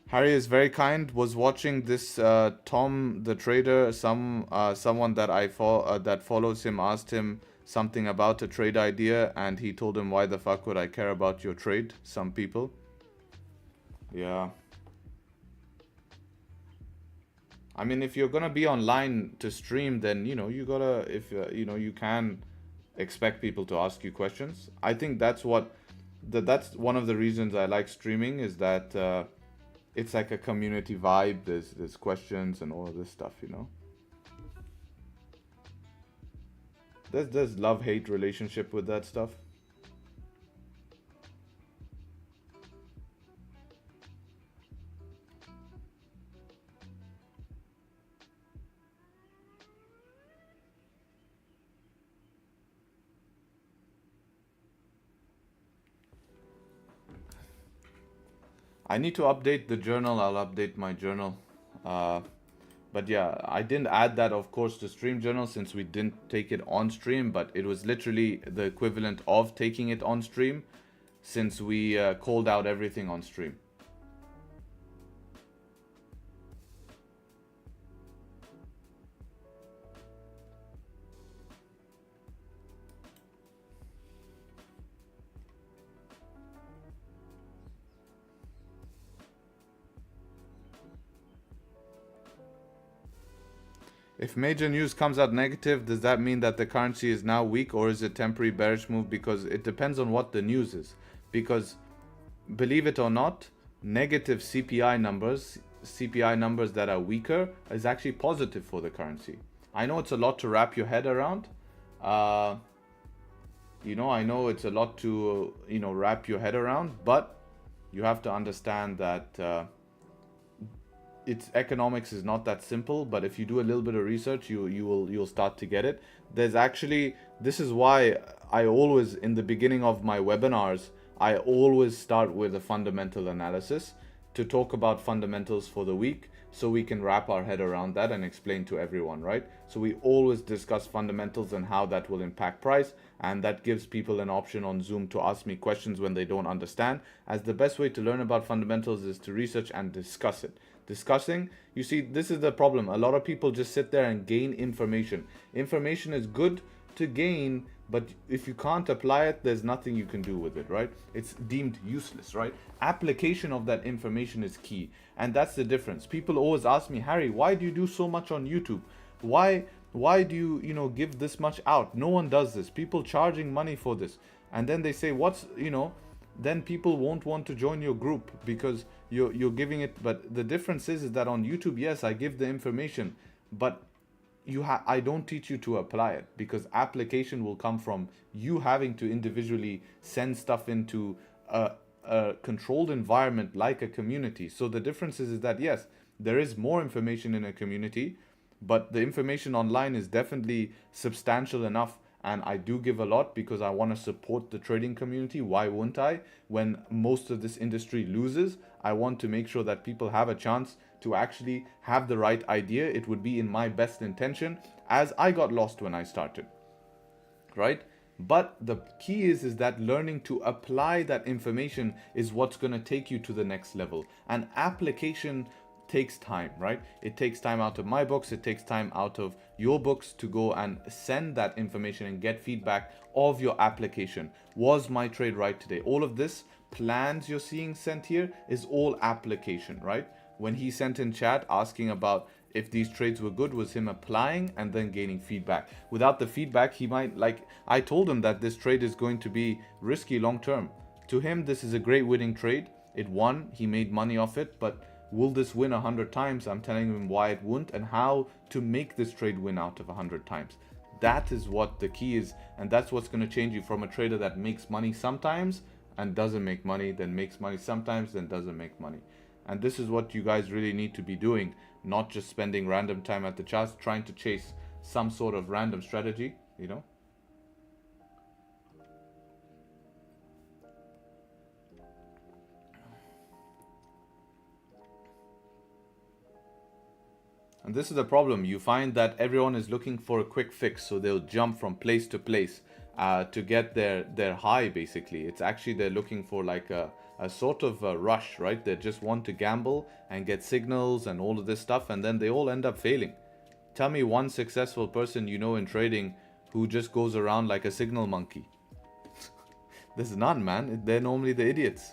B: Harry is very kind. Was watching this Tom the trader. Someone that that follows him asked him something about a trade idea, and he told him, why the fuck would I care about your trade? Some people. Yeah. I mean, if you're gonna be online to stream, then you gotta, if you can expect people to ask you questions. I think that's that's one of the reasons I like streaming, is that it's like a community vibe. There's questions and all of this stuff, There's love-hate relationship with that stuff. I need to update the journal. I'll update my journal. But yeah, I didn't add that, of course, to stream journal since we didn't take it on stream, but it was literally the equivalent of taking it on stream since we called out everything on stream. If major news comes out negative, does that mean that the currency is now weak, or is it temporary bearish move? Because it depends on what the news is. Because believe it or not, negative CPI numbers that are weaker, is actually positive for the currency. I know it's a lot to wrap your head around. I know it's a lot to wrap your head around, but you have to understand that economics is not that simple. But if you do a little bit of research, you'll start to get it. This is why I always, in the beginning of my webinars, I always start with a fundamental analysis to talk about fundamentals for the week, so we can wrap our head around that and explain to everyone, right? So we always discuss fundamentals and how that will impact price, and that gives people an option on Zoom to ask me questions when they don't understand, as the best way to learn about fundamentals is to research and discuss it. Discussing, you see, this is the problem. A lot of people just sit there and gain information. Information is good to gain, but if you can't apply it, there's nothing you can do with it, right? It's deemed useless, right? Application of that information is key, and that's the difference. People always ask me, Harry, why do you do so much on YouTube? Why do you give this much out? No one does this. People charging money for this. And then they say, then people won't want to join your group because you're giving it. But the difference is that on YouTube, yes, I give the information, but I don't teach you to apply it, because application will come from you having to individually send stuff into a controlled environment like a community. So the difference is that yes, there is more information in a community, but the information online is definitely substantial enough. And I do give a lot because I want to support the trading community. Why wouldn't I? When most of this industry loses, I want to make sure that people have a chance to actually have the right idea. It would be in my best intention, as I got lost when I started, right? But the key is that learning to apply that information is what's going to take you to the next level. And application takes time, right? It takes time out of my books, it takes time out of your books to go and send that information and get feedback of your application. Was my trade right today? All of this plans you're seeing sent here is all application, right? When he sent in chat asking about if these trades were good, was him applying and then gaining feedback. Without the feedback, he might, like, I told him that this trade is going to be risky long term. To him, this is a great winning trade. It won, he made money off it, but will this win 100 times? I'm telling him why it won't and how to make this trade win out of 100 times. That is what the key is, and that's what's going to change you from a trader that makes money sometimes and doesn't make money, then makes money sometimes, then doesn't make money. And this is what you guys really need to be doing, not just spending random time at the charts trying to chase some sort of random strategy, you know. And this is the problem. You find that everyone is looking for a quick fix, so they'll jump from place to place to get their high, basically. It's actually they're looking for like a sort of a rush, right? They just want to gamble and get signals and all of this stuff, and then they all end up failing. Tell me one successful person you know in trading who just goes around like a signal monkey. There's none, man. They're normally the idiots.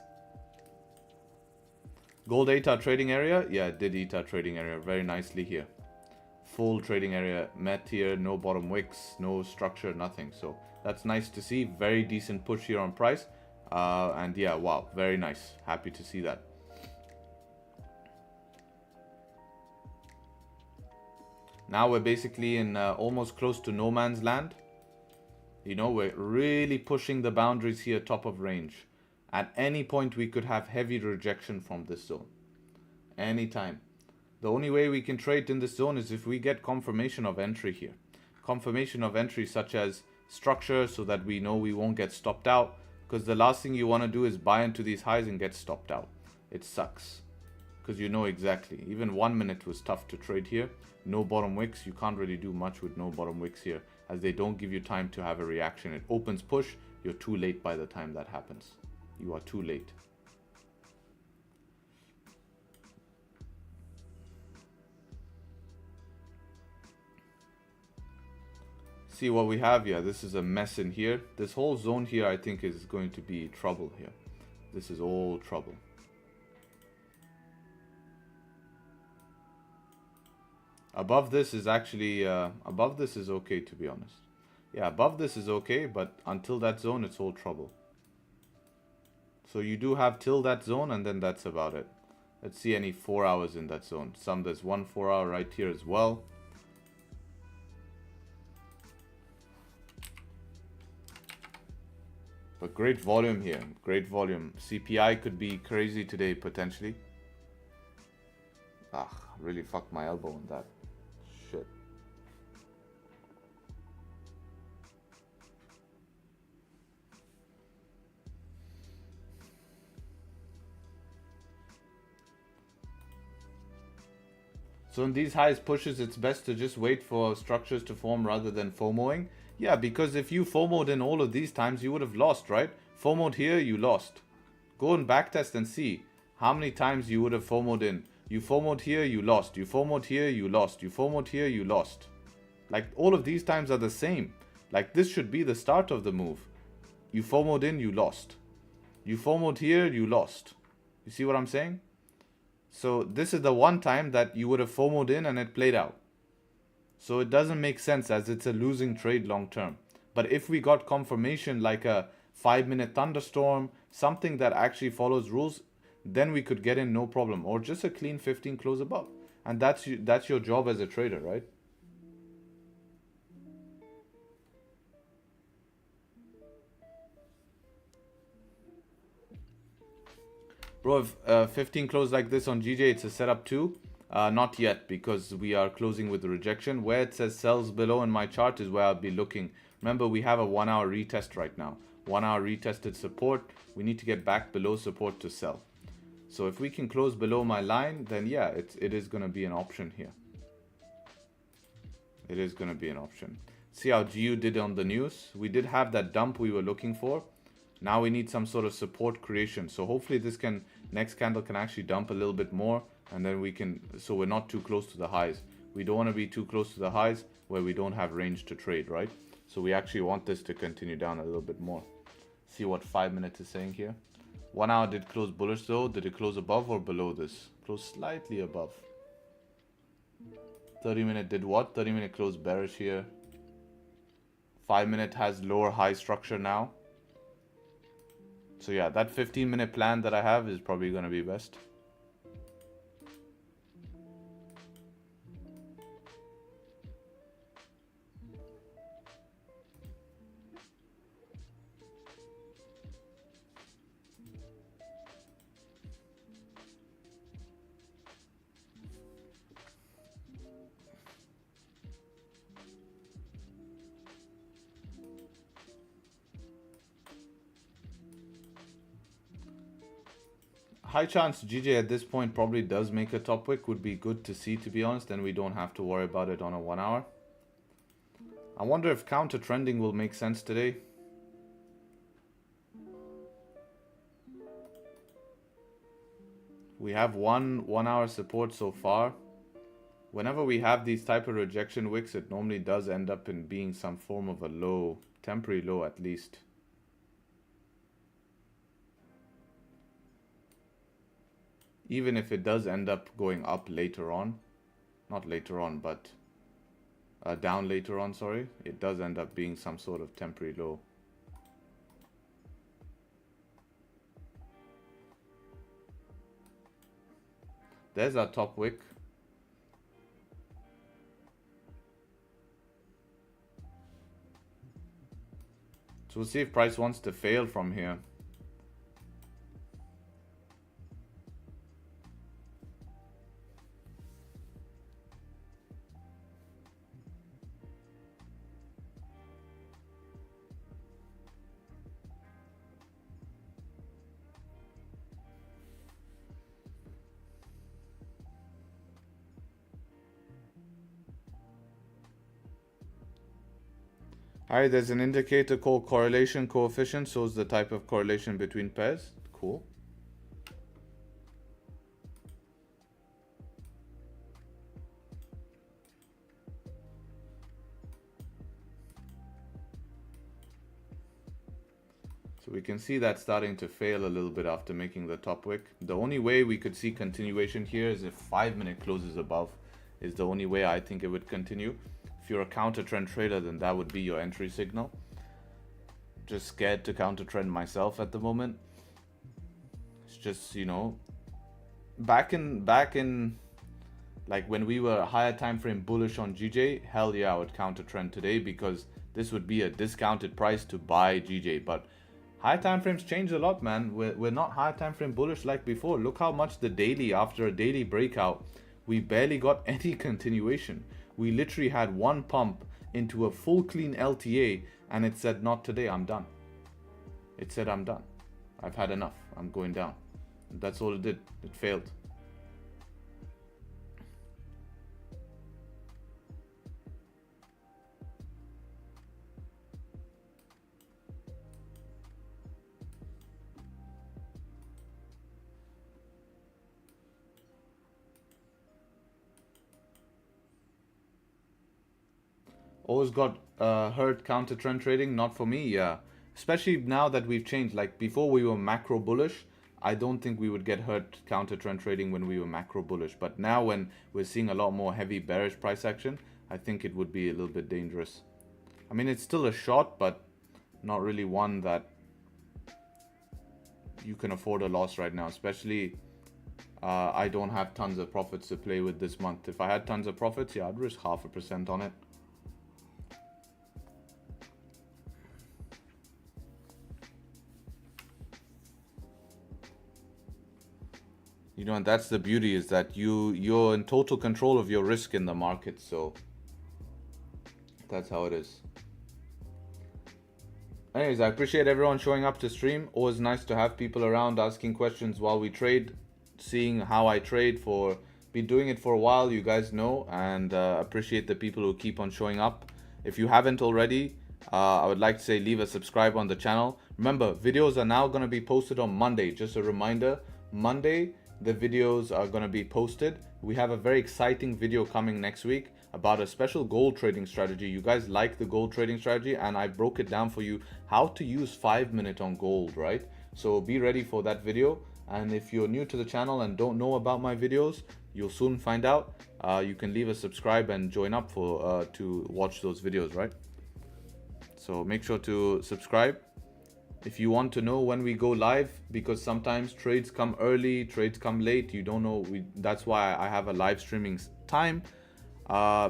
B: Gold ate our trading area. Yeah, it did eat our trading area very nicely here. Full trading area met here, no bottom wicks, no structure, nothing. So that's nice to see. Very decent push here on price. And yeah, wow, very nice. Happy to see that. Now we're basically in almost close to no man's land. You know, we're really pushing the boundaries here, top of range. At any point, we could have heavy rejection from this zone. Anytime. The only way we can trade in this zone is if we get confirmation of entry here. Confirmation of entry such as structure so that we know we won't get stopped out. Because the last thing you want to do is buy into these highs and get stopped out. It sucks. Because you know exactly. Even 1 minute was tough to trade here. No bottom wicks. You can't really do much with no bottom wicks here, as they don't give you time to have a reaction. It opens push. You're too late by the time that happens. You are too late. See what we have here. This is a mess in here. This whole zone here, I think, is going to be trouble here. This is all trouble. Above this is actually, above this is okay, to be honest. Yeah, above this is okay, but until that zone, it's all trouble. So you do have till that zone, and then that's about it. Let's see any 4 hours in that zone. There's 1 4 hour right here as well. But great volume here, great volume. CPI could be crazy today, potentially. Ah, really fucked my elbow on that. Shit. So in these highest pushes, it's best to just wait for structures to form rather than FOMOing. Yeah, because if you FOMO'd in all of these times, you would have lost, right? FOMO'd here, you lost. Go and backtest and see how many times you would have FOMO'd in. You FOMO'd here, you lost. You FOMO'd here, you lost. You FOMO'd here, you lost. Like, all of these times are the same. Like, this should be the start of the move. You FOMO'd in, you lost. You FOMO'd here, you lost. You see what I'm saying? So this is the one time that you would have FOMO'd in and it played out. So it doesn't make sense as it's a losing trade long term. But if we got confirmation like a 5-minute thunderstorm, something that actually follows rules, then we could get in no problem. Or just a clean 15 close above. And that's your job as a trader, right? Bro, if 15 close like this on GJ, it's a setup too. Not yet, because we are closing with the rejection. Where it says sells below in my chart is where I'll be looking. Remember, we have a 1 hour retest right now. 1 hour retested support. We need to get back below support to sell. So if we can close below my line, then yeah, it is going to be an option here. It is going to be an option. See how GU did on the news. We did have that dump we were looking for. Now we need some sort of support creation. So hopefully this next candle can actually dump a little bit more. And then we can, so we're not too close to the highs. We don't want to be too close to the highs where we don't have range to trade, right? So we actually want this to continue down a little bit more. See what 5 minutes is saying here. 1 hour did close bullish though. Did it close above or below this? Close slightly above. 30-minute did what? 30-minute closed bearish here. 5-minute has lower high structure now. So yeah, that 15-minute plan that I have is probably going to be best. High chance GJ at this point probably does make a top wick. Would be good to see, to be honest, and we don't have to worry about it on a 1 hour. I wonder if counter trending will make sense today. We have one 1 hour support so far. Whenever we have these type of rejection wicks, it normally does end up in being some form of a low, temporary low at least. Even if it does end up going up later on, not later on, but down later on, sorry, it does end up being some sort of temporary low. There's our top wick. So we'll see if price wants to fail from here. Alright, there's an indicator called correlation coefficient, shows the type of correlation between pairs. Cool. So we can see that starting to fail a little bit after making the top wick. The only way we could see continuation here is if 5-minute closes above, is the only way I think it would continue. If you're a counter trend trader, then that would be your entry signal. Just scared to counter trend myself at the moment. It's just, you know, back in like when we were higher time frame bullish on GJ, hell yeah, I would counter trend today because this would be a discounted price to buy GJ. But high time frames changed a lot, man. We're not high time frame bullish like before. Look how much the daily, after a daily breakout, we barely got any continuation. We literally had one pump into a full clean LTA and it said, not today, I'm done. It said, I'm done. I've had enough. I'm going down. That's all it did. It failed. Always got hurt counter trend trading, not for me. Yeah, especially now that we've changed. Like before we were macro bullish, I don't think we would get hurt counter trend trading when we were macro bullish. But now when we're seeing a lot more heavy bearish price action, I think it would be a little bit dangerous. I mean, it's still a shot, but not really one that you can afford a loss right now. Especially I don't have tons of profits to play with this month. If I had tons of profits, yeah, I'd risk 0.5% on it. You know, and that's the beauty, is that you're in total control of your risk in the market. So that's how it is. Anyways, I appreciate everyone showing up to stream. Always nice to have people around asking questions while we trade, seeing how I trade. Been doing it for a while, you guys know, and appreciate the people who keep on showing up. If you haven't already, I would like to say leave a subscribe on the channel. Remember, videos are now going to be posted on Monday. Just a reminder, Monday the videos are going to be posted. We have a very exciting video coming next week about a special gold trading strategy. You guys like the gold trading strategy, and I broke it down for you how to use 5-minute on gold, right? So be ready for that video. And if you're new to the channel and don't know about my videos, You'll soon find out. You can leave a subscribe and join up for to watch those videos, right? So make sure to subscribe if you want to know when we go live, because sometimes trades come early, trades come late. You don't know. That's why I have a live streaming time.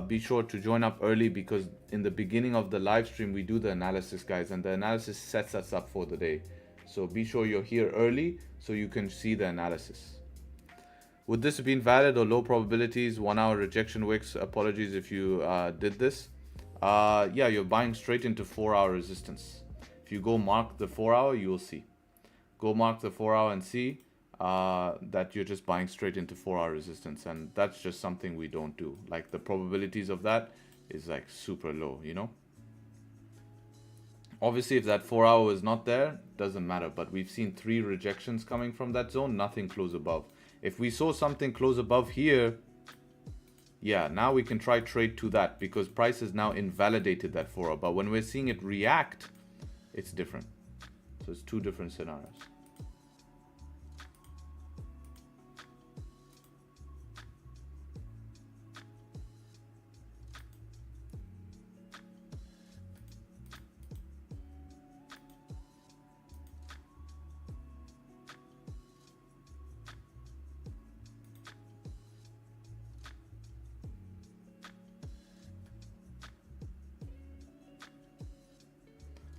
B: Be sure to join up early, because in the beginning of the live stream we do the analysis, guys, and the analysis sets us up for the day. So be sure you're here early so you can see the analysis. Would this have been valid or low probabilities? 1 hour rejection wicks. Apologies if you did this. Yeah, you're buying straight into 4 hour resistance. If you go mark the 4 hour, you will see. Go mark the 4 hour and see that you're just buying straight into 4 hour resistance, and that's just something we don't do. Like, the probabilities of that is like super low, you know. Obviously, if that 4 hour is not there, doesn't matter, but we've seen 3 rejections coming from that zone, nothing close above. If we saw something close above here, yeah, now we can try trade to that, because price has now invalidated that 4 hour. But when we're seeing it react, it's different. So it's 2 different scenarios.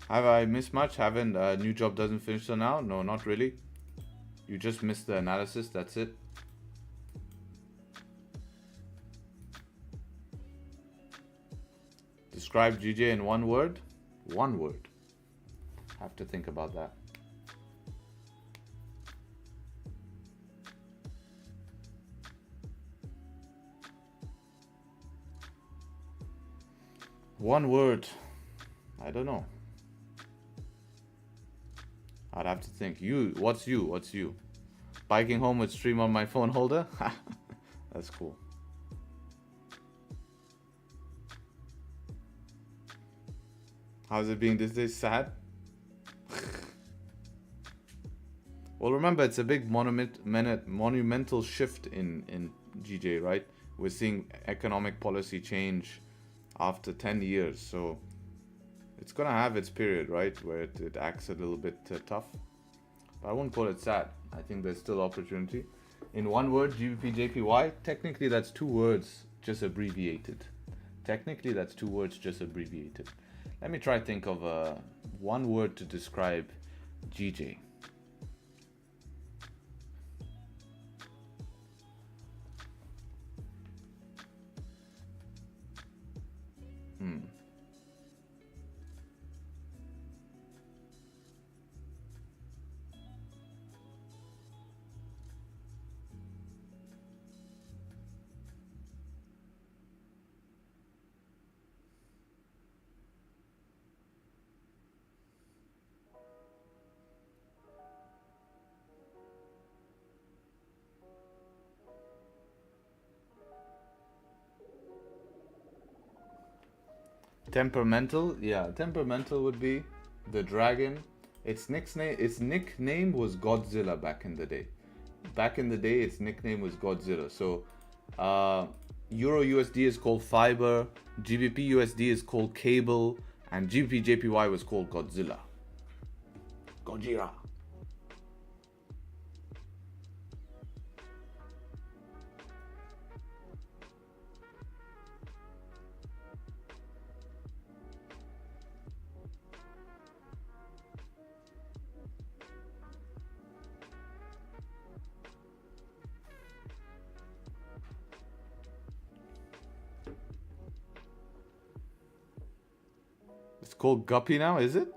B: Have I missed much? Haven't. New job doesn't finish till now? No, not really. You just missed the analysis, that's it. Describe GJ in 1 word? 1 word. Have to think about that. One word. I don't know. I'd have to think. What's you? Biking home with stream on my phone holder? That's cool. How's it being this day? Sad? Well, remember, it's a big monumental shift in GJ, right? We're seeing economic policy change after 10 years, so it's gonna have its period, right, where it acts a little bit tough. But I wouldn't call it sad. I think there's still opportunity. In 1 word, GBP JPY, technically that's 2 words just abbreviated. Technically that's 2 words just abbreviated. Let me try think of 1 word to describe GJ. Temperamental, yeah, temperamental would be the dragon. Its nickname was Godzilla back in the day. Its nickname was Godzilla. So Euro USD is called Fiber, GBP USD is called Cable, and GBP JPY was called Godzilla. Gojira. It's called Guppy now, is it?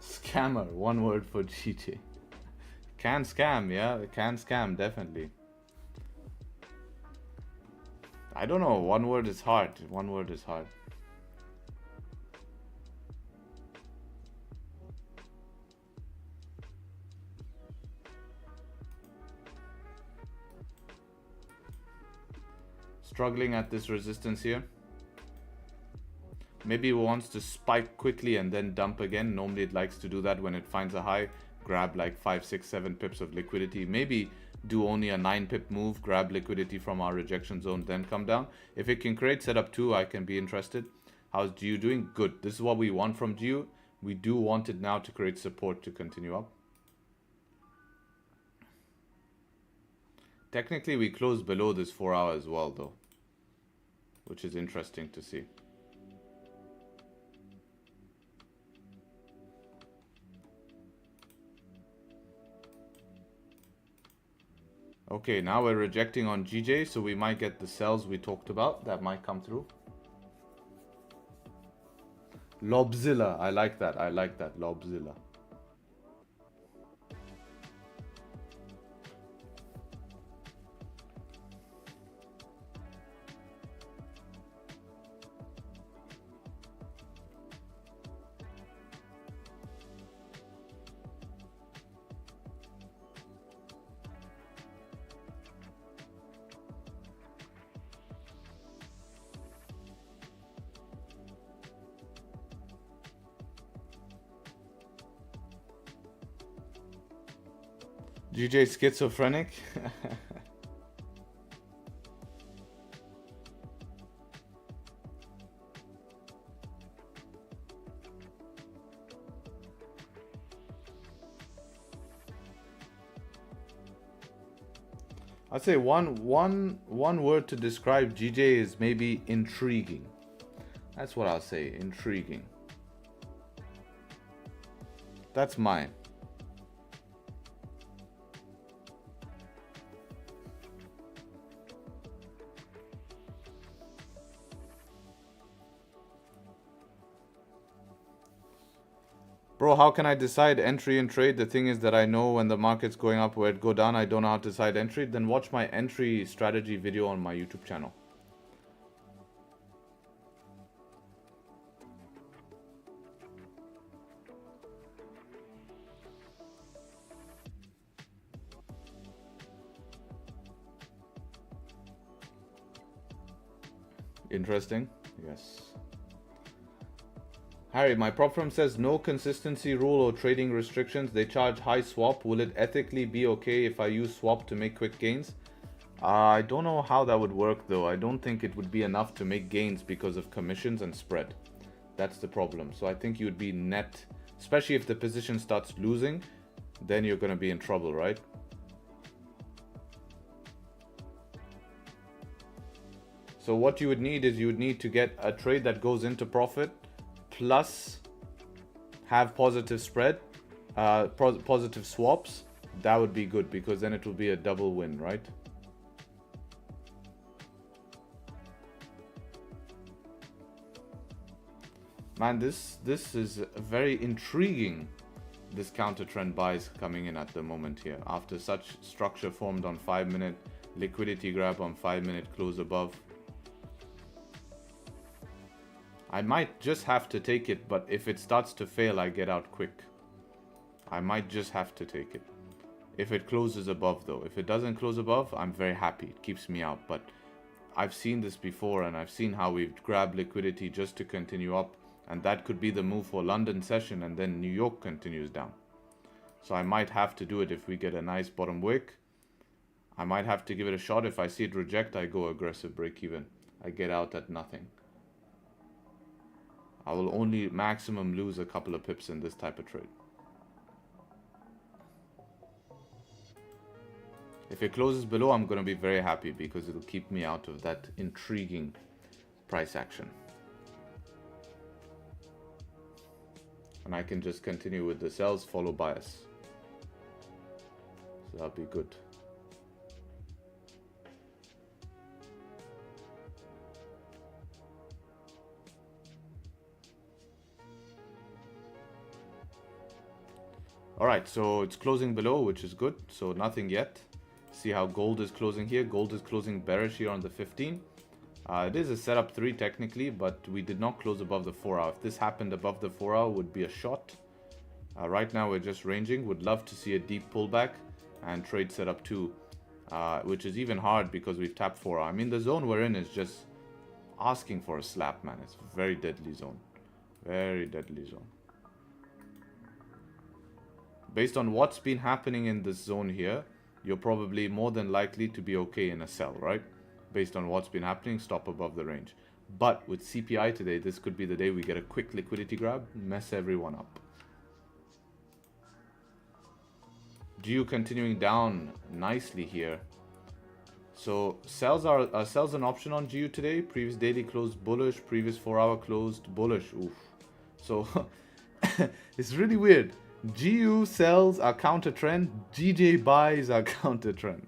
B: Scammer, 1 word for GJ. Can scam, yeah, can scam, definitely. I don't know, 1 word is hard. 1 word is hard. Struggling at this resistance here. Maybe it wants to spike quickly and then dump again. Normally it likes to do that when it finds a high. Grab like 5, 6, 7 pips of liquidity. Maybe do only a 9 pip move, grab liquidity from our rejection zone, then come down. If it can create setup 2, I can be interested. How's GU doing? Good. This is what we want from GU. We do want it now to create support to continue up. Technically, we closed below this 4 hour as well, though, which is interesting to see. Okay, now we're rejecting on GJ, so we might get the sells we talked about. That might come through. Lobzilla, I like that. I like that, Lobzilla. GJ schizophrenic. I'd say one word to describe GJ is maybe intriguing. That's what I'll say, intriguing. That's mine. Bro, how can I decide entry and trade? The thing is that I know when the market's going up, where it go down, I don't know how to decide entry. Then watch my entry strategy video on my YouTube channel. Interesting. Yes. Harry, my prop firm says no consistency rule or trading restrictions. They charge high swap. Will it ethically be okay if I use swap to make quick gains? I don't know how that would work though. I don't think it would be enough to make gains because of commissions and spread. That's the problem. So I think you would be net, especially if the position starts losing, then you're going to be in trouble, right? So what you would need is you would need to get a trade that goes into profit plus have positive spread, positive swaps. That would be good because then it will be a double win, right? Man, this is very intriguing. This counter trend buys coming in at the moment here after such structure formed on 5-minute, liquidity grab on 5-minute, close above. I might just have to take it, but if it starts to fail, I get out quick. I might just have to take it. If it closes above though, if it doesn't close above, I'm very happy. It keeps me out, but I've seen this before and I've seen how we've grabbed liquidity just to continue up, and that could be the move for London session, and then New York continues down. So I might have to do it if we get a nice bottom wick. I might have to give it a shot. If I see it reject, I go aggressive break even. I get out at nothing. I will only maximum lose a couple of pips in this type of trade. If it closes below, I'm going to be very happy because it'll keep me out of that intriguing price action. And I can just continue with the sells, follow bias. So that'll be good. Alright, so it's closing below, which is good. So nothing yet. See how gold is closing here. Gold is closing bearish here on the 15. It is a setup 3 technically, but we did not close above the 4 hour. If this happened above the 4 hour, would be a shot. Right now we're just ranging. Would love to see a deep pullback and trade setup 2 which is even hard because we've tapped 4 hour. I mean, the zone we're in is just asking for a slap, man. It's a very deadly zone. Very deadly zone. Based on what's been happening in this zone here, you're probably more than likely to be okay in a sell, right? Based on what's been happening, stop above the range. But with CPI today, this could be the day we get a quick liquidity grab, mess everyone up. GU continuing down nicely here. So sells an option on GU today. Previous daily closed bullish, previous 4 hour closed bullish. Oof. So it's really weird. GU sells are counter trend, GJ buys are counter trend.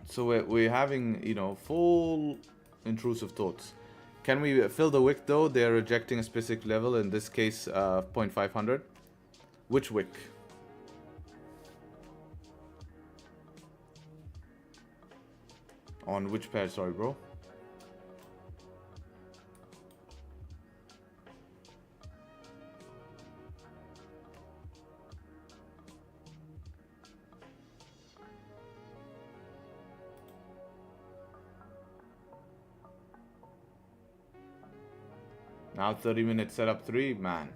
B: So we're having, you know, full intrusive thoughts. Can we fill the wick though? They're rejecting a specific level, in this case 0.500. Which wick? On which pair, sorry bro? Now 30-minute setup 3, man.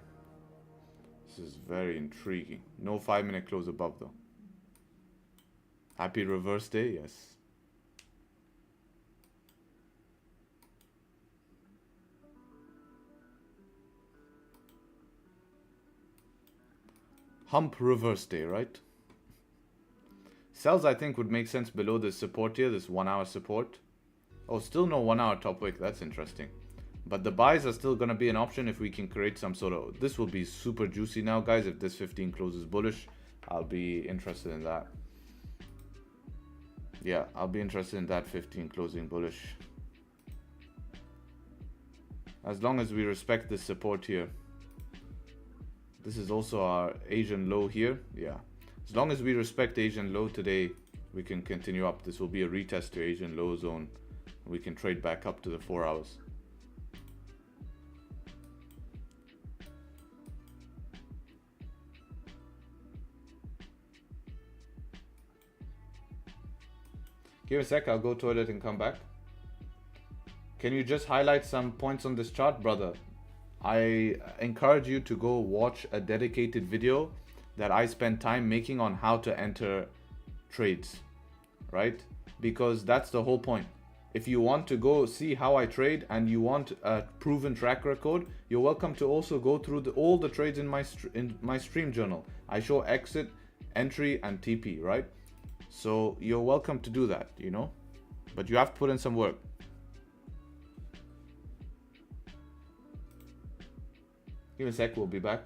B: This is very intriguing. No 5-minute close above though. Happy reverse day, yes. Hump reverse day, right? Sells I think would make sense below this support here, this 1 hour support. Oh, still no 1 hour top wick, that's interesting. But the buys are still going to be an option if we can create some sort of... This will be super juicy now, guys. If this 15 closes bullish, I'll be interested in that. Yeah, I'll be interested in that 15 closing bullish. As long as we respect this support here. This is also our Asian low here. Yeah. As long as we respect Asian low today, we can continue up. This will be a retest to Asian low zone. We can trade back up to the 4 hours. Give a sec, I'll go toilet and come back. Can you just highlight some points on this chart, brother? I encourage you to go watch a dedicated video that I spent time making on how to enter trades, right? Because that's the whole point. If you want to go see how I trade and you want a proven track record, you're welcome to also go through all the trades in my stream journal. I show exit, entry, and TP, right? So you're welcome to do that, you know, but you have to put in some work. Give me a sec, we'll be back.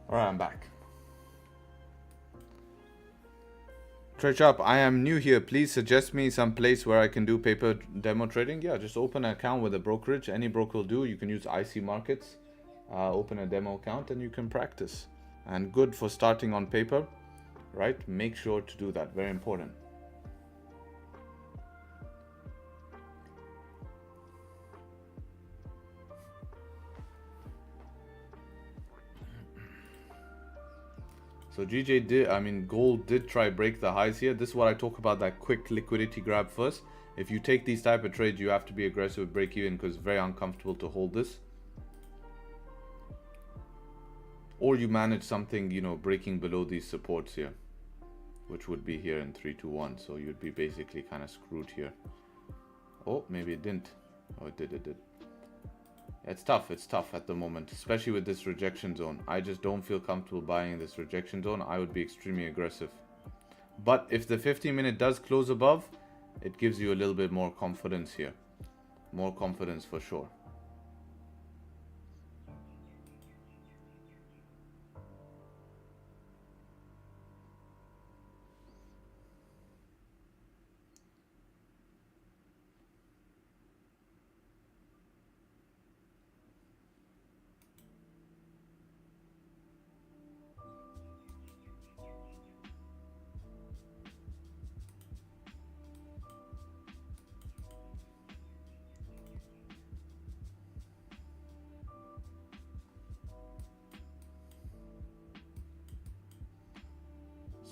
B: All right, I'm back. Tradesharpe, I am new here. Please suggest me some place where I can do paper demo trading. Yeah, just open an account with a brokerage. Any broker will do. You can use IC Markets. Open a demo account and you can practice. And good for starting on paper, right? Make sure to do that. Very important. So gold did try break the highs here. This is what I talk about, that quick liquidity grab first. If you take these type of trades, you have to be aggressive with break even because it's very uncomfortable to hold this. Or you manage something, you know, breaking below these supports here, which would be here in 321. So you'd be basically kind of screwed here. Oh, maybe it didn't. Oh, it did. It's tough at the moment, especially with this rejection zone. I just don't feel comfortable buying this rejection zone. I would be extremely aggressive. But if the 15-minute does close above, it gives you a little bit more confidence here. More confidence for sure.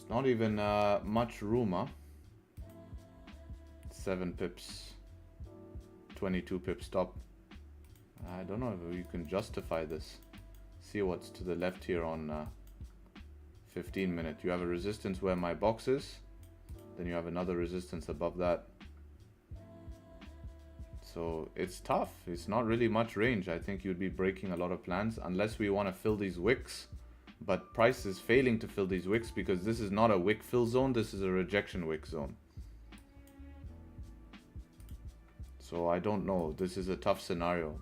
B: Not even much room, huh? 7 pips, 22 pip stop. I don't know if you can justify this. See what's to the left here on 15-minute. You have a resistance where my box is. Then you have another resistance above that. So it's tough. It's not really much range. I think you'd be breaking a lot of plans unless we want to fill these wicks. But price is failing to fill these wicks because this is not a wick fill zone. This is a rejection wick zone. So I don't know. This is a tough scenario.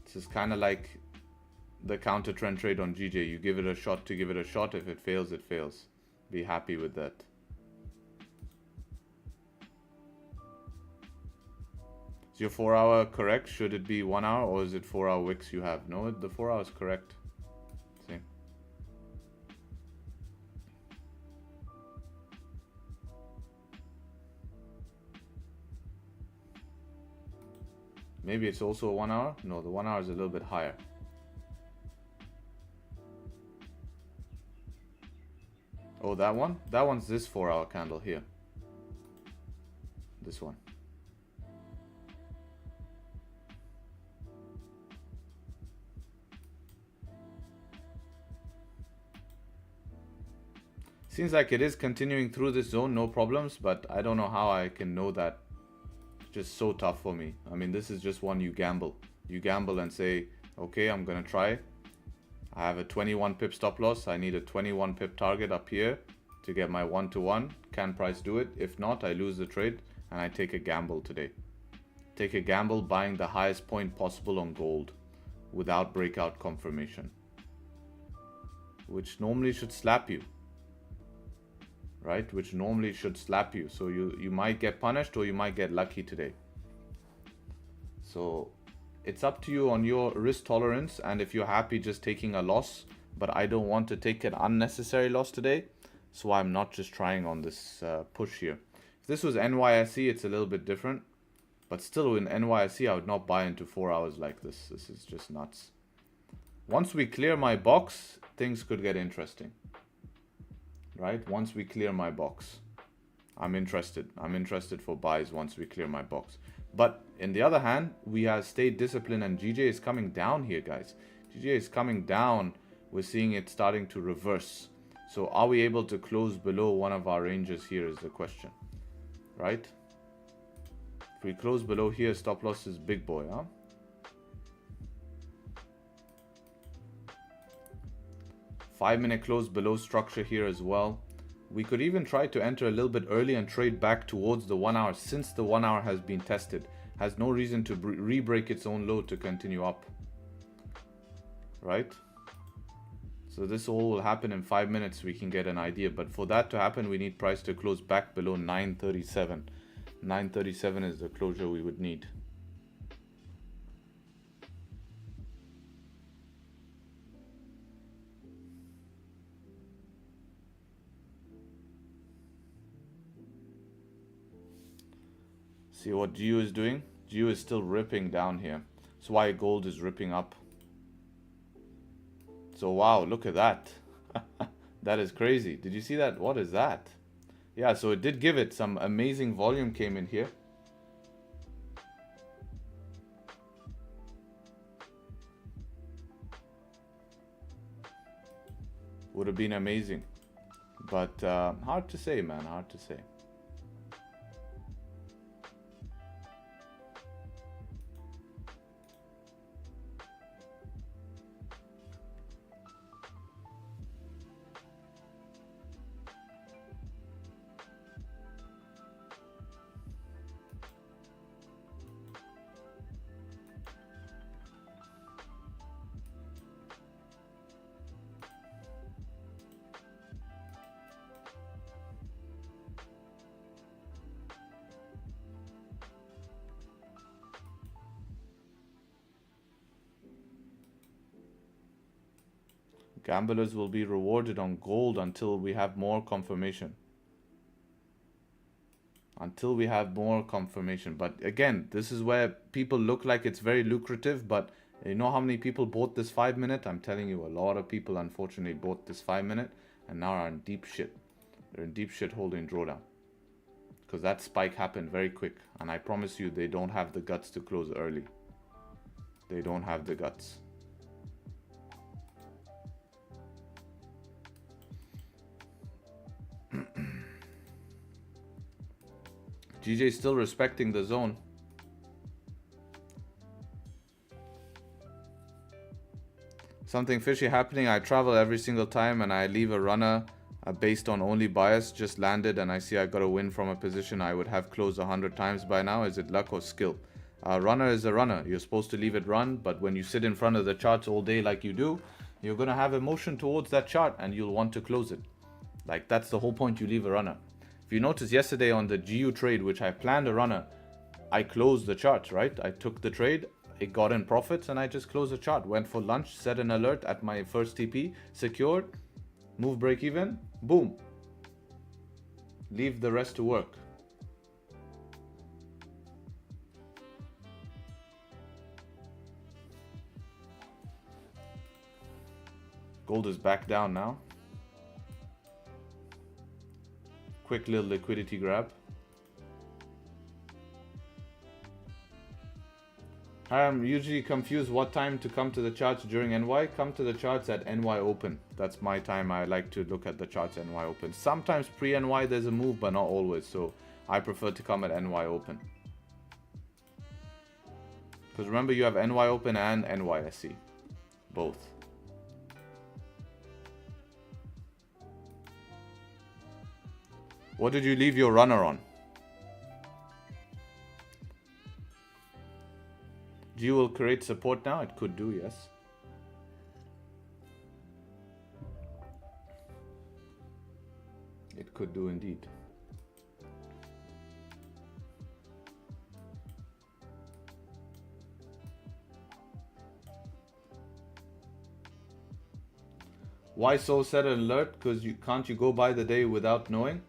B: This is kind of like the counter trend trade on GJ. You give it a shot to give it a shot. If it fails, it fails. Be happy with that. Is your 4 hour correct? Should it be 1 hour or is it 4 hour wicks you have? No, the 4 hour is correct. See? Maybe it's also a 1 hour? No, the 1 hour is a little bit higher. Oh, that one? That one's this 4 hour candle here. This one. Seems like it is continuing through this zone, no problems, but I don't know how I can know that. It's just so tough for me. I mean, this is just one you gamble. You gamble and say, okay, I'm gonna try. I have a 21 pip stop loss. I need a 21 pip target up here to get my 1-to-1. Can price do it? If not, I lose the trade and I take a gamble today. Take a gamble buying the highest point possible on gold without breakout confirmation, which normally should slap you. Right, which normally should slap you. So you might get punished or you might get lucky today. So it's up to you on your risk tolerance, and if you're happy just taking a loss, but I don't want to take an unnecessary loss today, so I'm not just trying on this push here. If this was NYSE, it's a little bit different, but still in NYSE I would not buy into 4 hours like this. This is just nuts. Once we clear my box, things could get interesting. Right, once we clear my box, I'm interested for buys once we clear my box. But in the other hand, we have stayed disciplined and GJ is coming down here, guys. GJ is coming down. We're seeing it starting to reverse. So are we able to close below one of our ranges here is the question, right? If we close below here, stop loss is big boy, huh? Five-minute close below structure here as well. We could even try to enter a little bit early and trade back towards the 1 hour, since the 1 hour has been tested. Has no reason to re-break its own low to continue up. Right? So this all will happen in 5 minutes. We can get an idea. But for that to happen, we need price to close back below 937. 937 is the closure we would need. See what GU is doing? GU is still ripping down here. That's why gold is ripping up. So wow, look at that. That is crazy. Did you see that? What is that? Yeah, so it did give it some amazing volume came in here. Would have been amazing. But hard to say, man. Hard to say. Gamblers will be rewarded on gold until we have more confirmation. Until we have more confirmation. But again, this is where people look like it's very lucrative. But you know how many people bought this 5 minute? I'm telling you, a lot of people unfortunately bought this 5 minute and now are in deep shit. They're in deep shit holding drawdown. Because that spike happened very quick. And I promise you, they don't have the guts to close early. They don't have the guts. GJ still respecting the zone. Something fishy happening. I travel every single time and I leave a runner based on only bias. Just landed and I see I got a win from a position I would have closed 100 times by now. Is it luck or skill? Runner is a runner. You're supposed to leave it run, but when you sit in front of the charts all day like you do, you're going to have emotion towards that chart and you'll want to close it. Like, that's the whole point. You leave a runner. If you notice yesterday on the GU trade, which I planned a runner, I closed the chart, right? I took the trade, it got in profits, and I just closed the chart. Went for lunch, set an alert at my first TP, secured, move break even, boom. Leave the rest to work. Gold is back down now. Quick little liquidity grab. I'm usually confused what time to come to the charts during NY. Come to the charts at NY open. That's my time. I like to look at the charts NY open. Sometimes pre-NY there's a move, but not always. So I prefer to come at NY open. Because remember, you have NY open and NYSE. Both. What did you leave your runner on? G will create support now? It could do, yes. It could do indeed. Why so set an alert? Because can't you go by the day without knowing?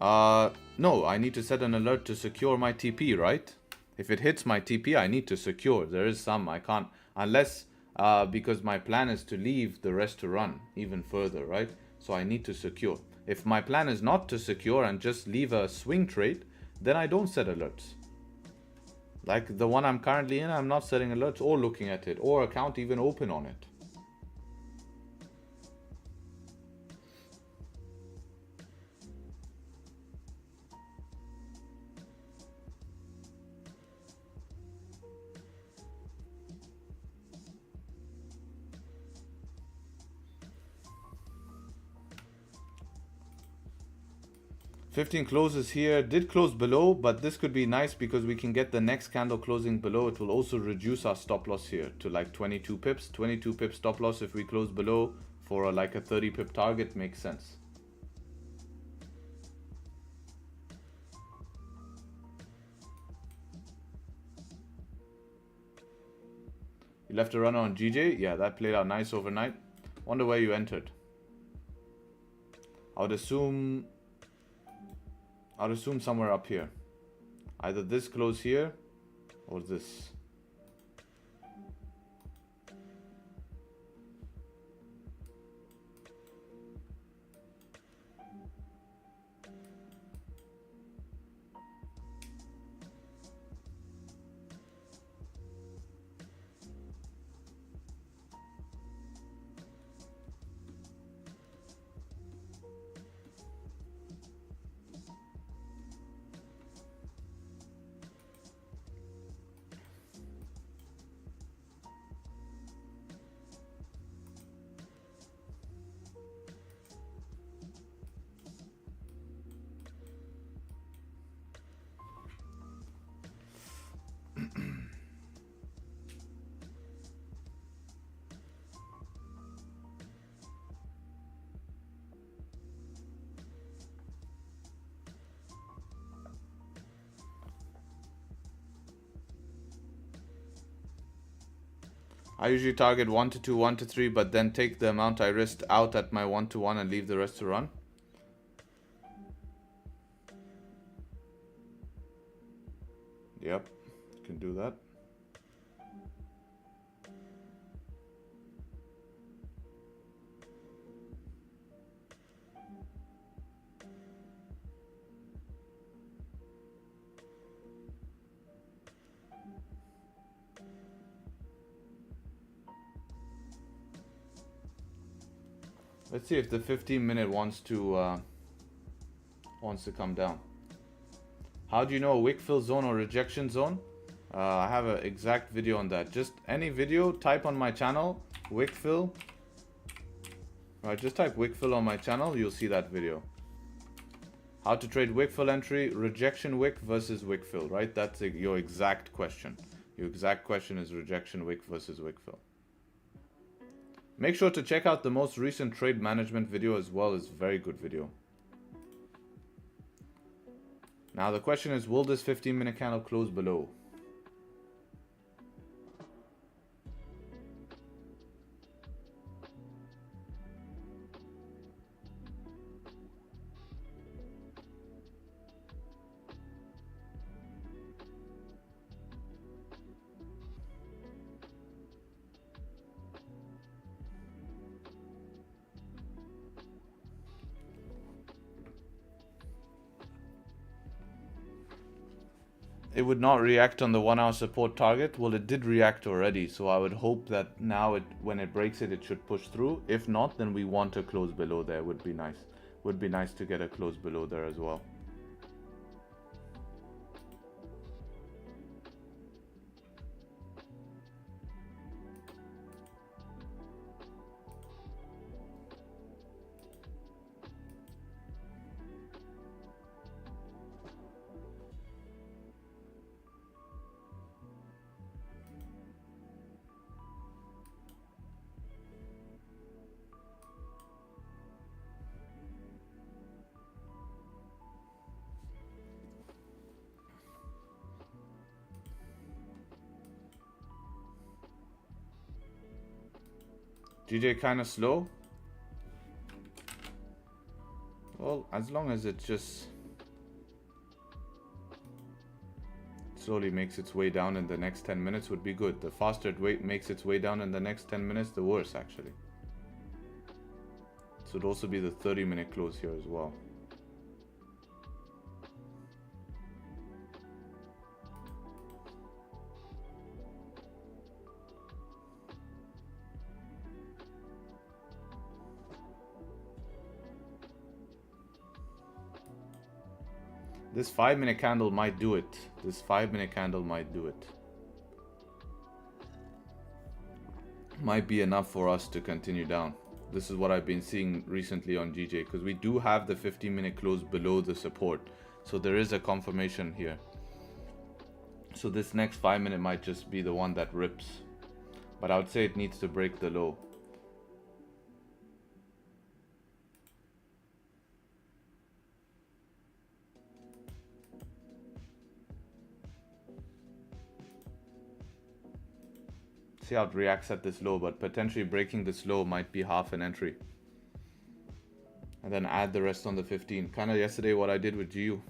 B: No, I need to set an alert to secure my TP, right? If it hits my TP, I need to secure. There is some, I can't, unless, because my plan is to leave the rest to run even further, right? So I need to secure. If my plan is not to secure and just leave a swing trade, then I don't set alerts. Like the one I'm currently in, I'm not setting alerts or looking at it, or account even open on it. $15 closes here, did close below, but this could be nice because we can get the next candle closing below. It will also reduce our stop loss here to like 22 pips. 22 pips stop loss if we close below for like a 30 pip target makes sense. You left a runner on GJ? Yeah, that played out nice overnight. Wonder where you entered. I would assume somewhere up here. Either this close here or this. I usually target 1 to 2, 1 to 3, but then take the amount I risked out at my 1 to 1 and leave the rest to run. Yep, can do that. Let's see if the 15-minute wants to come down. How do you know a wick fill zone or rejection zone? I have an exact video on that. Just any video, type on my channel, wick fill. Right, just type wick fill on my channel, you'll see that video. How to trade wick fill entry, rejection wick versus wick fill, right? That's your exact question. Your exact question is rejection wick versus wick fill. Make sure to check out the most recent trade management video as well. It's a very good video. Now the question is, will this 15-minute candle close below? It would not react on the 1 hour support target. Well, it did react already, so I would hope that now when it breaks it should push through. If not, then we want a close below there. Would be nice. Would be nice to get a close below there as well. GJ kind of slow. Well, as long as it just slowly makes its way down in the next 10 minutes would be good. The faster it makes its way down in the next 10 minutes, the worse actually. This would also be the 30-minute close here as well. This 5-minute candle might do it. This 5-minute candle might do it. Might be enough for us to continue down. This is what I've been seeing recently on GJ, because we do have the 15-minute close below the support. So there is a confirmation here. So this next 5-minute might just be the one that rips. But I would say it needs to break the low. See how it reacts at this low, but potentially breaking this low might be half an entry. And then add the rest on the 15. Kind of yesterday what I did with GU.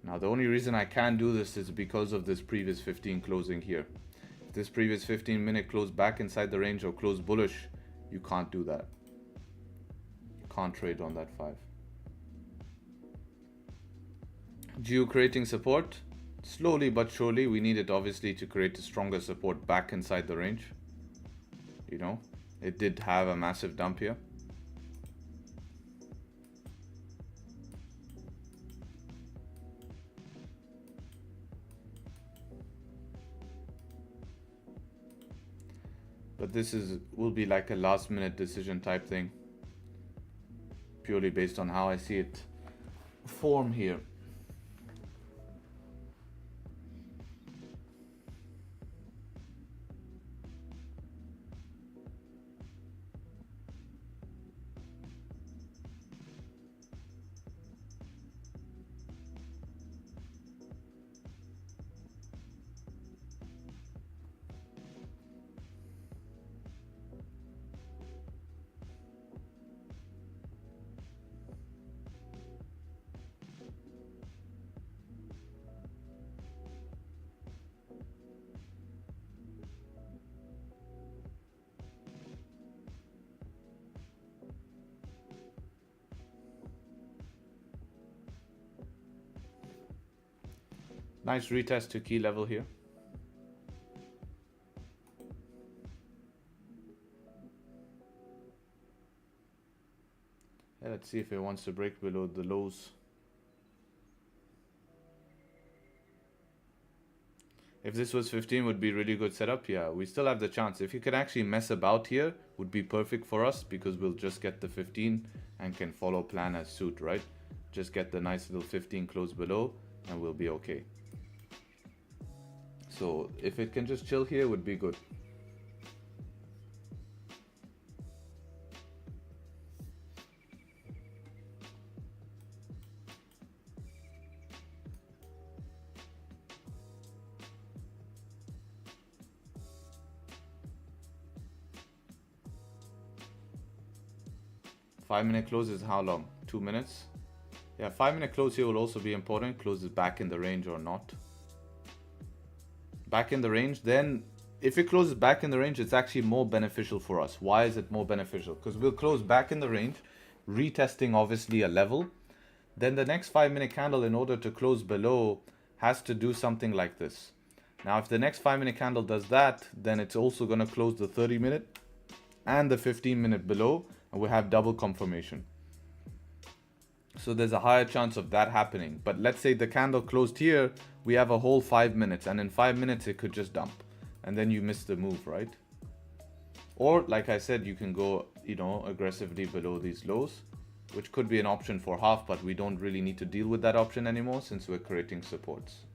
B: Now the only reason I can do this is because of this previous 15 closing here. If this previous 15-minute closed back inside the range or closed bullish, you can't do that. You can't trade on that 5. GU creating support. Slowly but surely, we need it obviously to create a stronger support back inside the range. You know, it did have a massive dump here. But this will be like a last minute decision type thing. Purely based on how I see it form here. Nice retest to key level here. Yeah, let's see if it wants to break below the lows. If this was 15, would be really good setup. Yeah, we still have the chance. If you can actually mess about here, would be perfect for us because we'll just get the 15 and can follow plan as suit, right? Just get the nice little 15 close below and we'll be okay. So if it can just chill here, would be good. Five-minute close is how long? 2 minutes? Yeah, 5-minute close here will also be important. Closes back in the range or not. Back in the range, then if it closes back in the range, it's actually more beneficial for us. Why is it more beneficial? Because we'll close back in the range, retesting obviously a level. Then the next 5-minute candle, in order to close below, has to do something like this. Now, if the next 5-minute candle does that, then it's also going to close the 30-minute and the 15-minute below, and we have double confirmation. So there's a higher chance of that happening. But let's say the candle closed here, we have a whole 5 minutes, and in 5 minutes it could just dump, and then you miss the move, right? Or like I said, you can go, you know, aggressively below these lows, which could be an option for half, but we don't really need to deal with that option anymore since we're creating supports.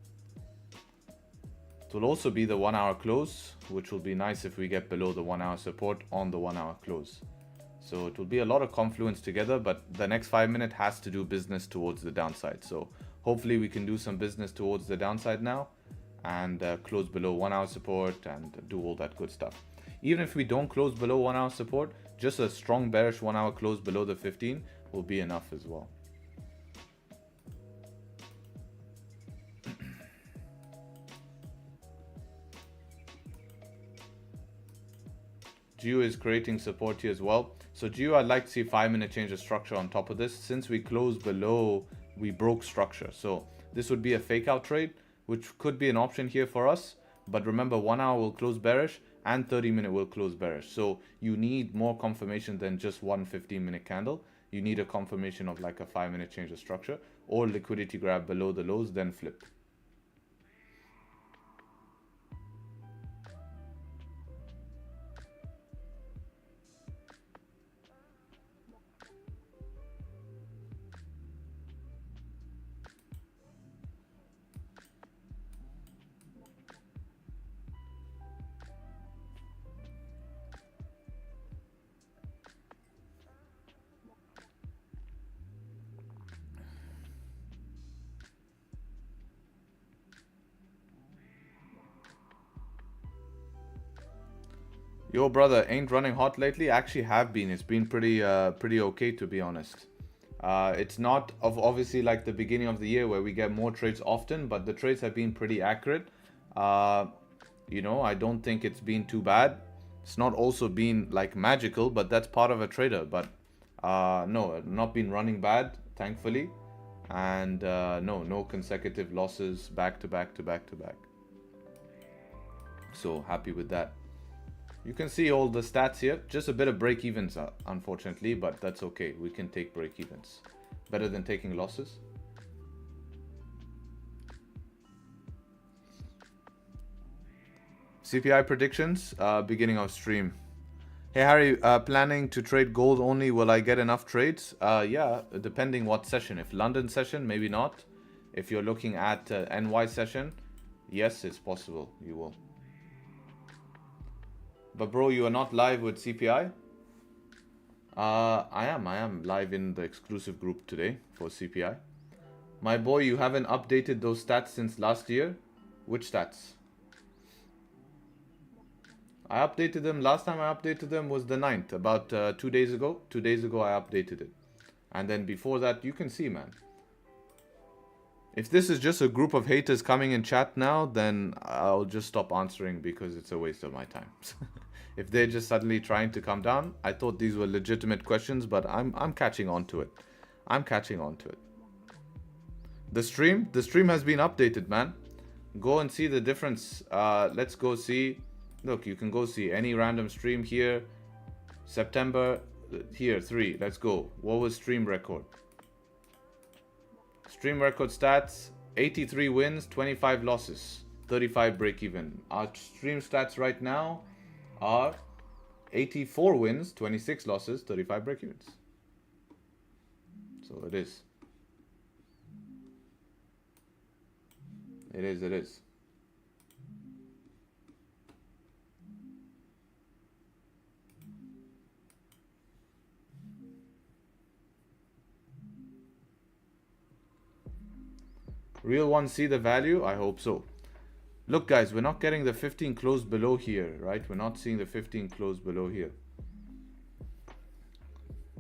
B: It will also be the 1 hour close, which will be nice if we get below the 1 hour support on the 1 hour close. So it will be a lot of confluence together, but the next 5 minute has to do business towards the downside. So hopefully we can do some business towards the downside now and close below 1 hour support and do all that good stuff. Even if we don't close below 1 hour support, just a strong bearish 1 hour close below the 15 will be enough as well. GU is creating support here as well. So GU, I'd like to see 5-minute change of structure on top of this. Since we closed below, we broke structure. So this would be a fake out trade, which could be an option here for us. But remember, 1 hour will close bearish and 30-minute will close bearish. So you need more confirmation than just one 15-minute candle. You need a confirmation of like a 5-minute change of structure or liquidity grab below the lows, then flip. Yo, brother, ain't running hot lately? Actually have been. It's been pretty okay, to be honest. It's not obviously like the beginning of the year where we get more trades often, but the trades have been pretty accurate. You know, I don't think it's been too bad. It's not also been like magical, but that's part of a trader. But no, not been running bad, thankfully. And no consecutive losses back to back to back to back. So happy with that. You can see all the stats here. Just a bit of break evens, unfortunately, but that's okay. We can take break evens. Better than taking losses. CPI predictions, beginning of stream. Hey Harry, planning to trade gold only. Will I get enough trades? Yeah, depending what session. If London session, maybe not. If you're looking at NY session, yes, it's possible. You will. But bro, you are not live with CPI? I am live in the exclusive group today for CPI. My boy, you haven't updated those stats since last year? Which stats? I updated them, last time I updated them was the 9th, about 2 days ago. 2 days ago I updated it. And then before that, you can see, man. If this is just a group of haters coming in chat now, then I'll just stop answering because it's a waste of my time. If they're just suddenly trying to come down, I thought these were legitimate questions, but I'm catching on to it. I'm catching on to it. The stream has been updated, man. Go and see the difference. Let's go see. Look, you can go see any random stream here. September, here, 3. Let's go. What was stream record? Stream record stats, 83 wins, 25 losses, 35 break even. Our stream stats right now are 84 wins, 26 losses, 35 break evens. So it is. It is. Real ones see the value? I hope so. Look, guys, we're not getting the 15 close below here, right? We're not seeing the 15 close below here.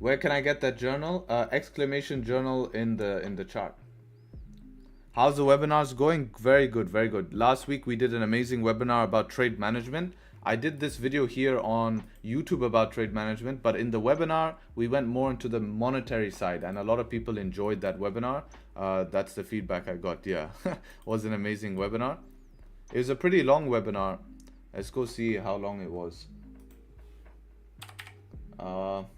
B: Where can I get that journal? Exclamation journal in the chart. How's the webinars going? Very good, very good. Last week we did an amazing webinar about trade management. I did this video here on YouTube about trade management, but in the webinar, we went more into the monetary side and a lot of people enjoyed that webinar. That's the feedback I got. Yeah, was an amazing webinar. It was a pretty long webinar. Let's go see how long it was. But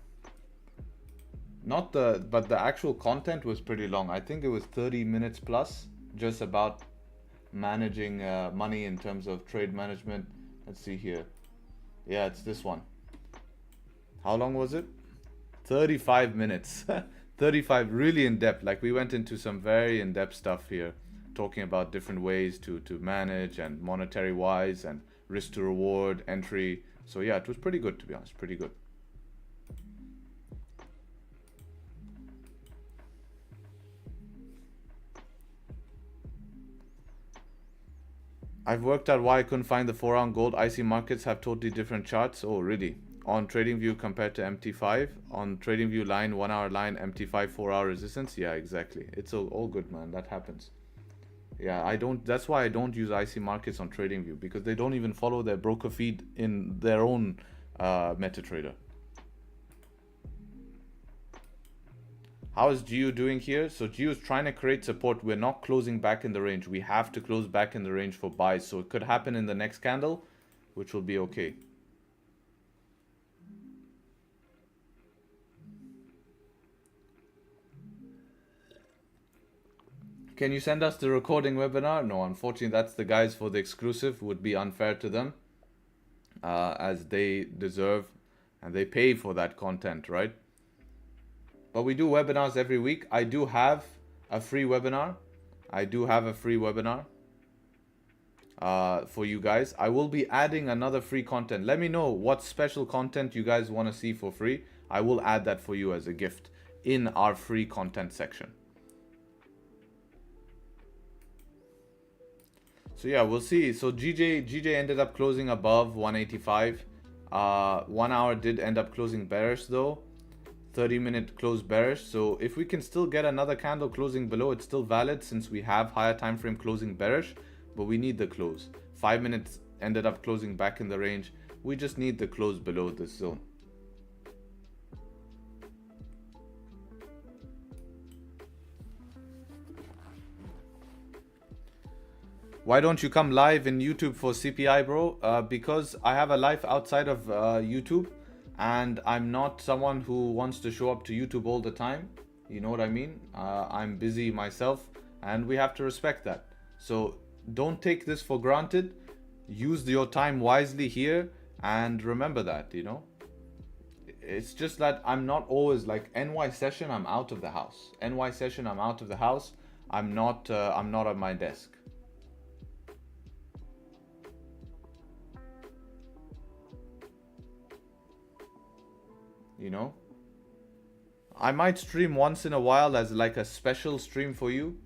B: the actual content was pretty long. I think it was 30 minutes plus, just about managing money in terms of trade management. Let's see here. Yeah, it's this one. How long was it? 35 minutes. 35, really in depth. Like we went into some very in-depth stuff here, talking about different ways to manage and monetary wise and risk to reward entry. So yeah, it was pretty good, to be honest. Pretty good. I've worked out why I couldn't find the 4-hour gold. IC markets have totally different charts. Oh, really? On TradingView compared to MT5. On TradingView line, 1 hour line, MT5 4-hour resistance. Yeah, exactly. It's all good, man. That happens. Yeah, that's why I don't use IC markets on TradingView, because they don't even follow their broker feed in their own MetaTrader. How is GU doing here? So GU is trying to create support. We're not closing back in the range. We have to close back in the range for buys. So it could happen in the next candle, which will be okay. Can you send us the recording webinar? No, unfortunately, that's the guys for the exclusive. Would be unfair to them, as they deserve and they pay for that content, right? But we do webinars every week. I do have a free webinar. For you guys. I will be adding another free content. Let me know what special content you guys want to see for free. I will add that for you as a gift in our free content section. So yeah, we'll see. So GJ ended up closing above 185. 1 hour did end up closing bearish though. 30-minute close bearish. So if we can still get another candle closing below, it's still valid since we have higher time frame closing bearish, but we need the close. 5 minutes ended up closing back in the range. We just need the close below this zone. Why don't you come live in YouTube for CPI, bro? Because I have a life outside of YouTube, and I'm not someone who wants to show up to YouTube all the time. You know what I mean? I'm busy myself, and we have to respect that. So don't take this for granted. Use your time wisely here, and remember that, you know. It's just that I'm not always like NY session, I'm out of the house. NY session, I'm out of the house. I'm not at my desk. You know, I might stream once in a while as like a special stream for you.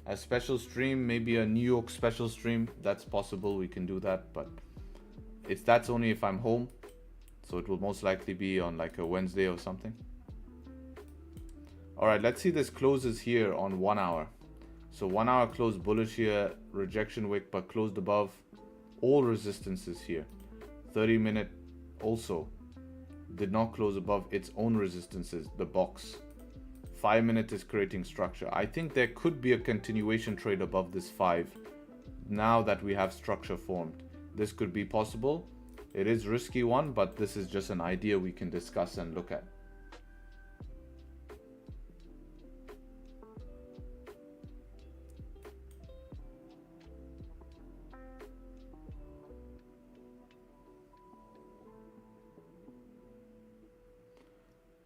B: A special stream, maybe a New York special stream. That's possible, we can do that, but that's only if I'm home. So it will most likely be on like a Wednesday or something. All right, let's see this closes here on 1 hour. So 1 hour closed bullish here, rejection wick, but closed above all resistances here. 30-minute also did not close above its own resistances, the box. 5 minute is creating structure. I think there could be a continuation trade above this 5 now that we have structure formed. This could be possible. It is risky one, but this is just an idea we can discuss and look at.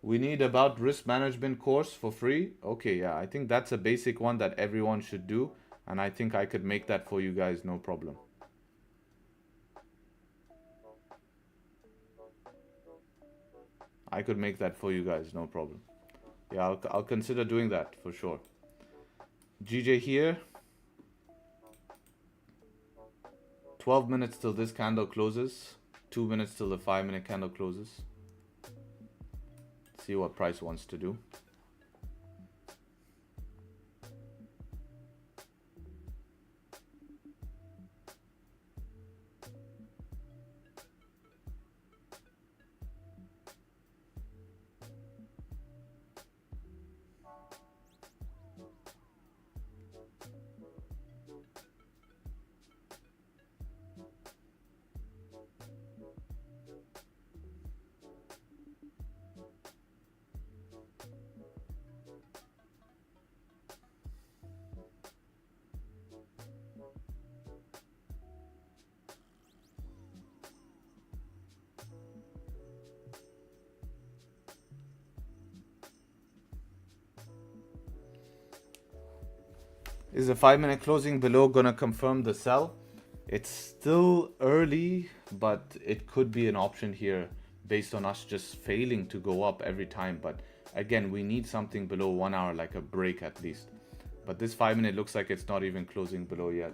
B: We need about risk management course for free. Okay, yeah, I think that's a basic one that everyone should do. And I think I could make that for you guys, no problem. I could make that for you guys, no problem. Yeah, I'll consider doing that for sure. GJ here. 12 minutes till this candle closes. 2 minutes till the 5 minute candle closes. See what price wants to do. Is the 5 minute closing below gonna confirm the sell? It's still early, but it could be an option here based on us just failing to go up every time. But again, we need something below 1 hour, like a break at least. But this 5 minute looks like it's not even closing below yet.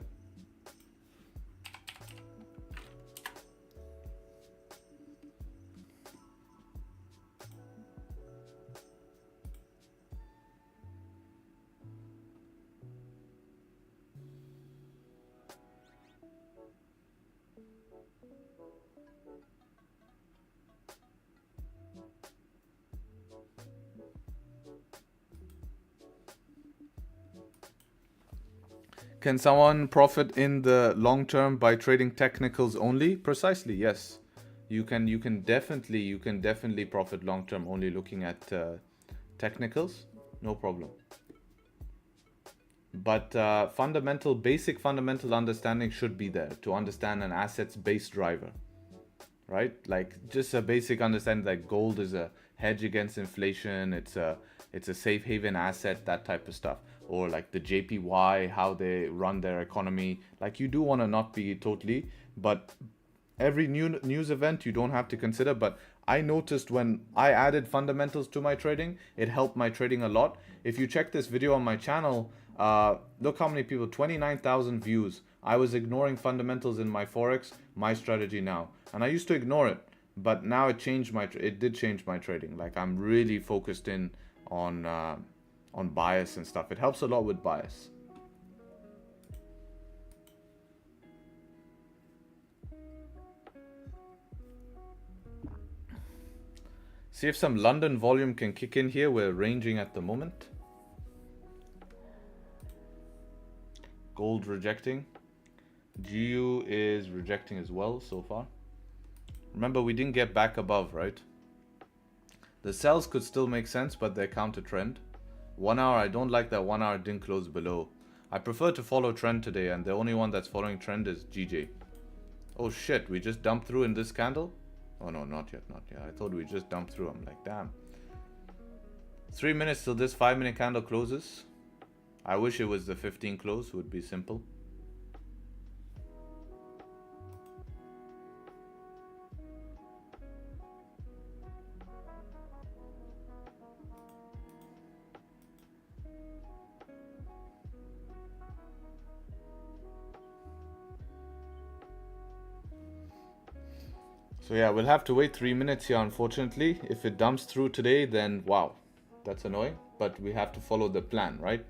B: Can someone profit in the long term by trading technicals only? Precisely, yes. You can definitely profit long term only looking at technicals, no problem. But basic fundamental understanding should be there to understand an asset's base driver, right? Like just a basic understanding that gold is a hedge against inflation, it's a safe haven asset, that type of stuff. Or like the JPY, how they run their economy. Like you do want to not be totally, but every news event you don't have to consider. But I noticed when I added fundamentals to my trading, it helped my trading a lot. If you check this video on my channel, look how many people, 29,000 views. I was ignoring fundamentals in my Forex, my strategy now. And I used to ignore it. but now it changed it did change my trading. Like I'm really focused in on bias and stuff. It helps a lot with bias. See if some London volume can kick in here. We're ranging at the moment. Gold rejecting. GU is rejecting as well so far. Remember, we didn't get back above, right? The sells could still make sense, but they're counter trend. 1 hour, I don't like that 1 hour didn't close below. I prefer to follow trend today, and the only one that's following trend is GJ. Oh shit, we just dumped through in this candle? Oh no, not yet, not yet. I thought we just dumped through. I'm like, damn. 3 minutes till this 5-minute candle closes. I wish it was the 15 close, it would be simple. So yeah, we'll have to wait 3 minutes here, unfortunately. If it dumps through today, then wow, that's annoying. But we have to follow the plan, right?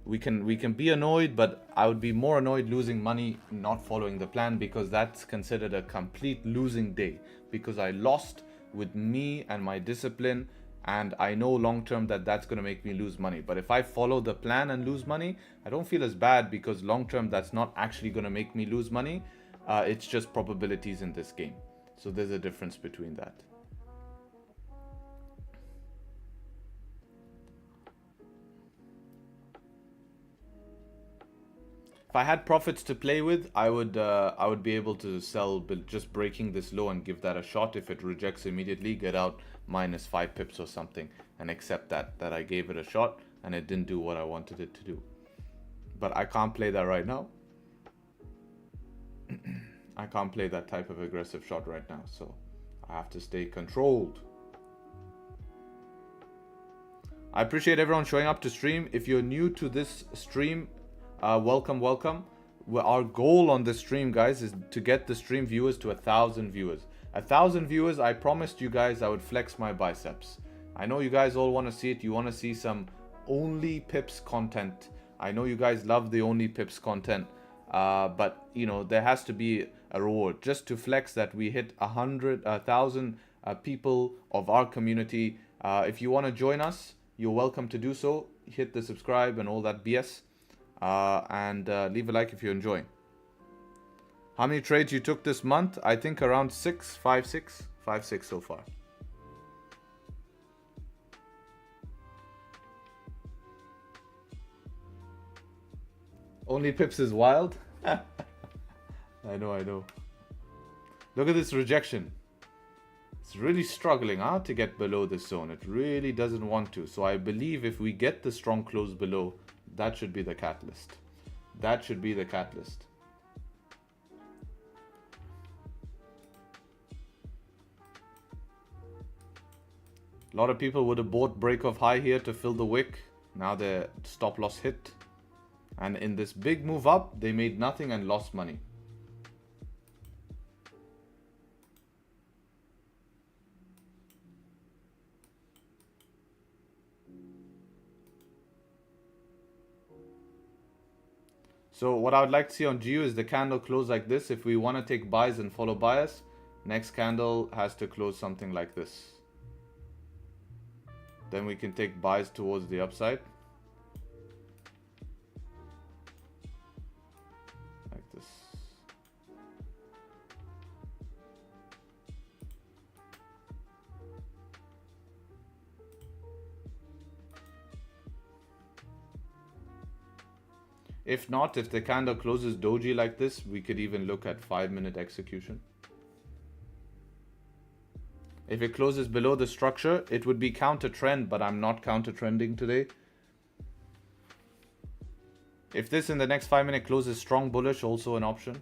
B: We can be annoyed, but I would be more annoyed losing money not following the plan, because that's considered a complete losing day. Because I lost with me and my discipline, and I know long term that that's going to make me lose money. But if I follow the plan and lose money, I don't feel as bad, because long term that's not actually going to make me lose money. It's just probabilities in this game. So there's a difference between that. If I had profits to play with, I would be able to sell, but just breaking this low and give that a shot. If it rejects immediately, get out minus 5 pips or something and accept that I gave it a shot and it didn't do what I wanted it to do. But I can't play that right now. I can't play that type of aggressive shot right now, so I have to stay controlled. I appreciate everyone showing up to stream. If you're new to this stream, welcome. Well, our goal on this stream, guys, is to get the stream viewers to 1,000 viewers. 1,000 viewers, I promised you guys I would flex my biceps. I know you guys all want to see it. You want to see some only pips content. I know you guys love the only pips content. But you know, there has to be a reward just to flex that we hit 1,000 people of our community. If you want to join us, you're welcome to do so. Hit the subscribe and all that BS, and leave a like if you're enjoying. How many trades you took this month? I think around 5, 6 so far. Only pips is wild. I know. Look at this rejection. It's really struggling to get below this zone. It really doesn't want to. So I believe if we get the strong close below, that should be the catalyst. That should be the catalyst. A lot of people would have bought break of high here to fill the wick. Now their stop loss hit. And in this big move up, they made nothing and lost money. So what I would like to see on GU is the candle close like this. If we want to take buys and follow bias, next candle has to close something like this. Then we can take buys towards the upside. Like this. If not, if the candle closes doji like this, we could even look at 5-minute execution. If it closes below the structure, it would be counter trend, but I'm not counter trending today. If this in the next 5-minute closes strong bullish, also an option.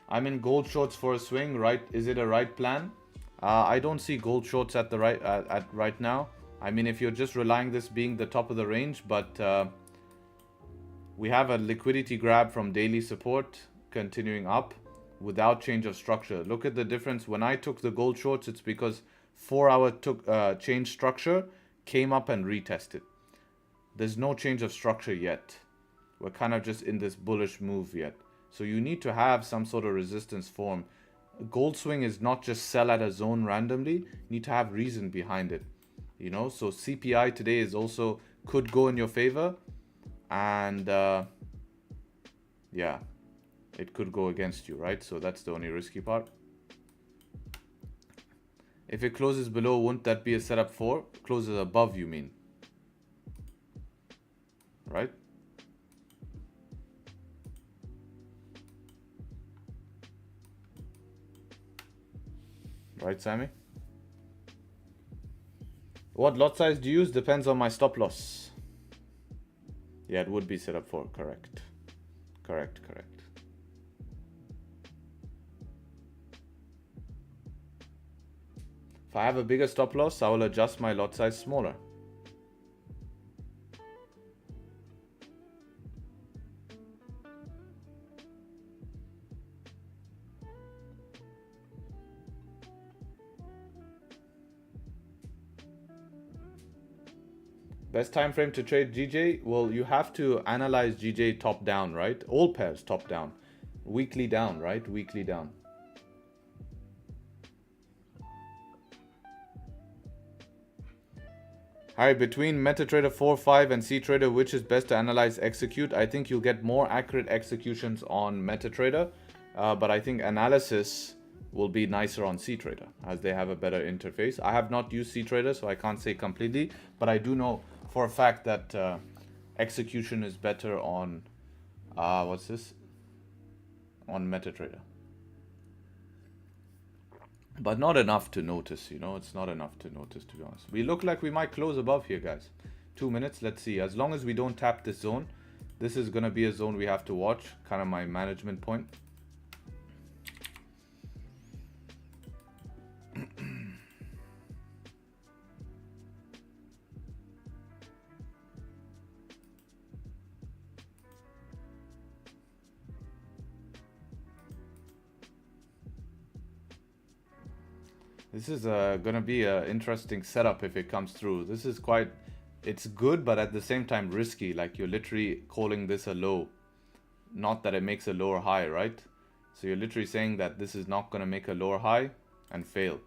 B: I'm in gold shorts for a swing, right? Is it a right plan? I don't see gold shorts at the right now. I mean, if you're just relying this being the top of the range, but We have a liquidity grab from daily support continuing up without change of structure. Look at the difference. When I took the gold shorts, it's because 4-hour took change structure, came up and retested. There's no change of structure yet. We're kind of just in this bullish move yet. So you need to have some sort of resistance form. Gold swing is not just sell at a zone randomly. You need to have reason behind it. You know, so CPI today is also could go in your favor. And yeah, it could go against you, right? So that's the only risky part. If it closes below, wouldn't that be a setup for? Closes above, you mean? Right? Right, Sammy? What lot size do you use? Depends on my stop loss. Yeah, it would be set up for. Correct. Correct. If I have a bigger stop loss, I will adjust my lot size smaller. Best time frame to trade GJ? Well, you have to analyze GJ top down, right? All pairs top down. Weekly down, right? Weekly down. Alright, between MetaTrader 4.5 and CTrader, which is best to analyze execute? I think you'll get more accurate executions on MetaTrader, but I think analysis will be nicer on CTrader as they have a better interface. I have not used CTrader, so I can't say completely, but I do know for a fact that execution is better on what's this? On MetaTrader. But not enough to notice, you know, it's not enough to notice, to be honest. We look like we might close above here, guys. 2 minutes, let's see. As long as we don't tap this zone, this is going to be a zone we have to watch. Kind of my management point. This is going to be an interesting setup if it comes through. This is quite, it's good, but at the same time risky. Like you're literally calling this a low. Not that it makes a lower high, right? So you're literally saying that this is not going to make a lower high and fail.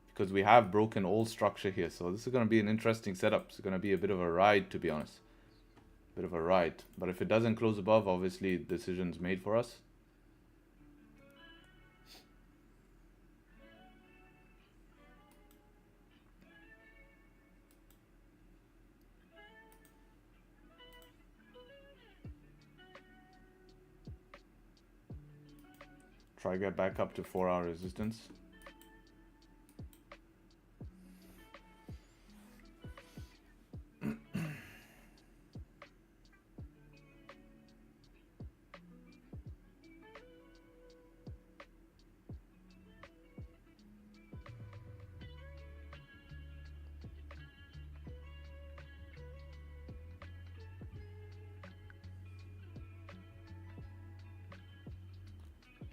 B: Because we have broken all structure here. So this is going to be an interesting setup. It's going to be a bit of a ride, to be honest. Bit of a ride. But if it doesn't close above, obviously decision's made for us. Try get back up to 4-hour resistance.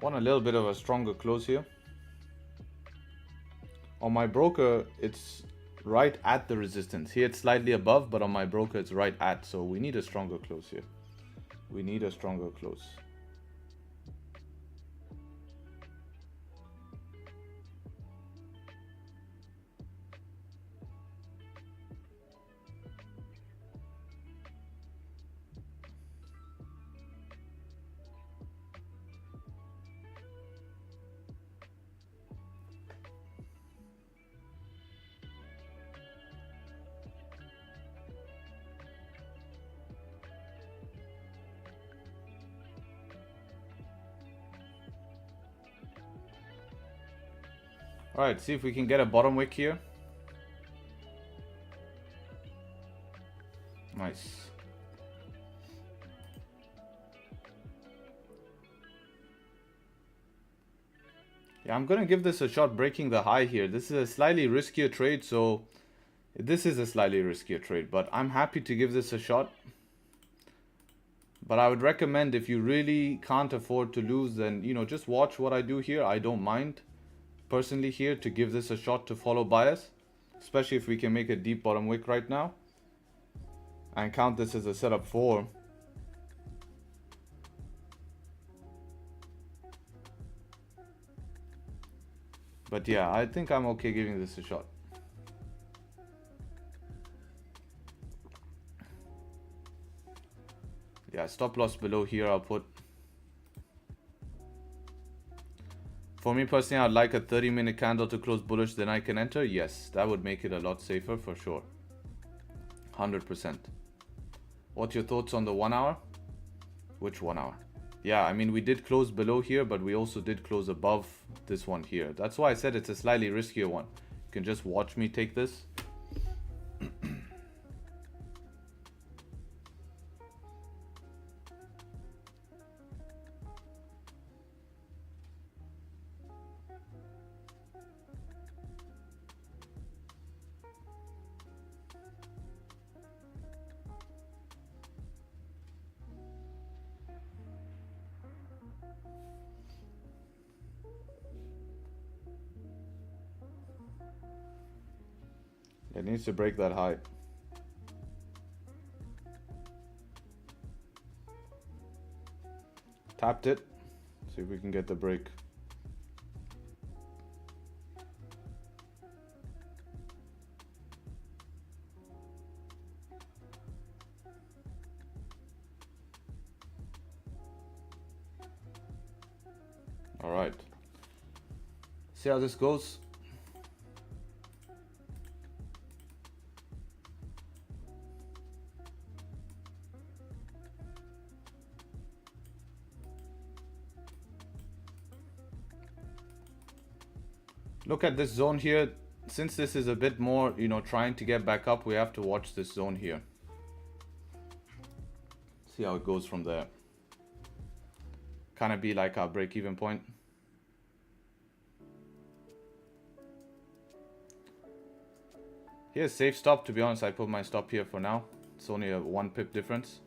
B: Want a little bit of a stronger close here. On my broker, it's right at the resistance. Here it's slightly above, but on my broker it's right at. So we need a stronger close here. We need a stronger close. All right, see if we can get a bottom wick here. Nice. Yeah, I'm gonna give this a shot breaking the high here. This is a slightly riskier trade, so this is a slightly riskier trade, but I'm happy to give this a shot. But I would recommend, if you really can't afford to lose, then, you know, just watch what I do here. I don't mind personally here to give this a shot to follow bias, especially if we can make a deep bottom wick right now and count this as a setup 4. But yeah, I think I'm okay giving this a shot. Yeah, stop loss below here I'll put. For me personally, I'd like a 30-minute candle to close bullish, then I can enter. Yes, that would make it a lot safer for sure. 100%. What's your thoughts on the 1 hour? Which 1 hour? Yeah, I mean, we did close below here, but we also did close above this one here. That's why I said it's a slightly riskier one. You can just watch me take this. It needs to break that high. Tapped it. See if we can get the break. All right. See how this goes. Look at this zone here. Since this is a bit more, you know, trying to get back up, we have to watch this zone here. See how it goes from there. Kind of be like our break-even point. Here's safe stop. To be honest, I put my stop here for now. It's only a 1 pip difference.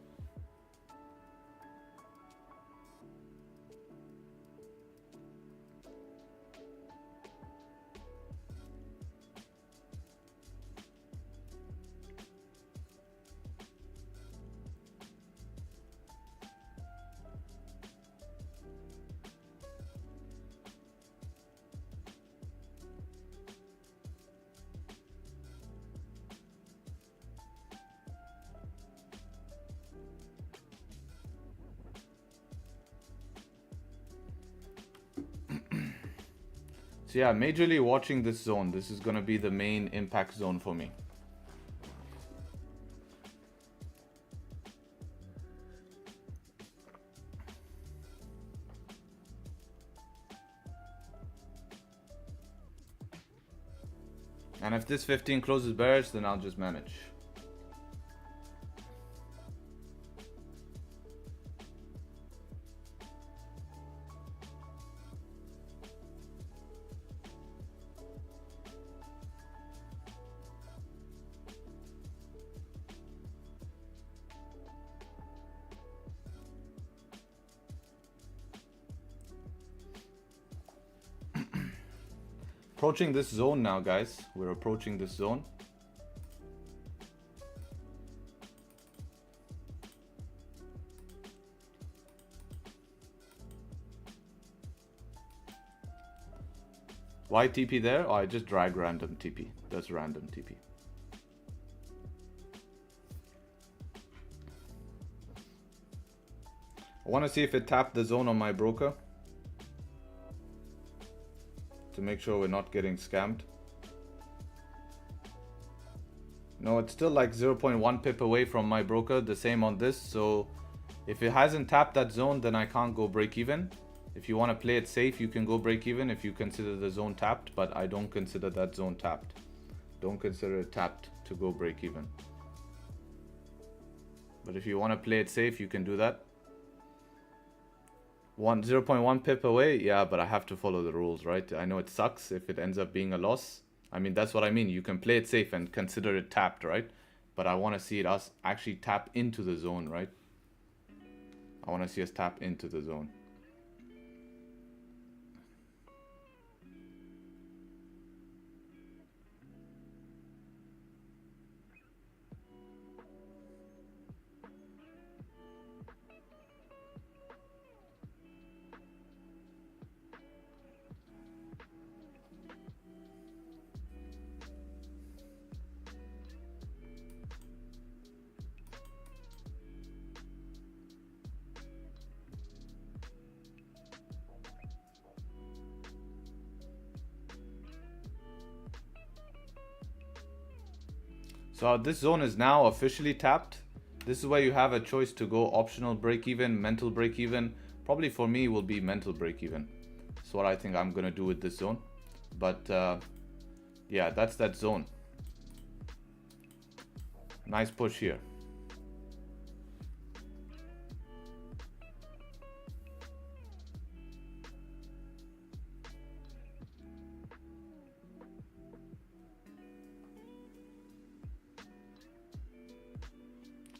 B: So yeah, majorly watching this zone. This is going to be the main impact zone for me. And if this 15 closes bearish, then I'll just manage. Approaching this zone now, guys. We're approaching this zone. Why TP there? Oh, I just drag random TP. That's random TP. I want to see if it tapped the zone on my broker, to make sure we're not getting scammed. No, it's still like 0.1 pip away from my broker, the same on this. So if it hasn't tapped that zone, then I can't go break even. If you want to play it safe, you can go break even if you consider the zone tapped, but I don't consider that zone tapped. Don't consider it tapped to go break even. But if you want to play it safe, you can do that. 0.1 pip away, yeah, but I have to follow the rules, right? I know it sucks if it ends up being a loss. I mean, that's what I mean. You can play it safe and consider it tapped, right? But I want to see it us actually tap into the zone, right? I want to see us tap into the zone. So this zone is now officially tapped. This is where you have a choice to go optional break even, mental break even. Probably for me will be mental break even. That's what I think I'm gonna do with this zone. But yeah, that's that zone. Nice push here.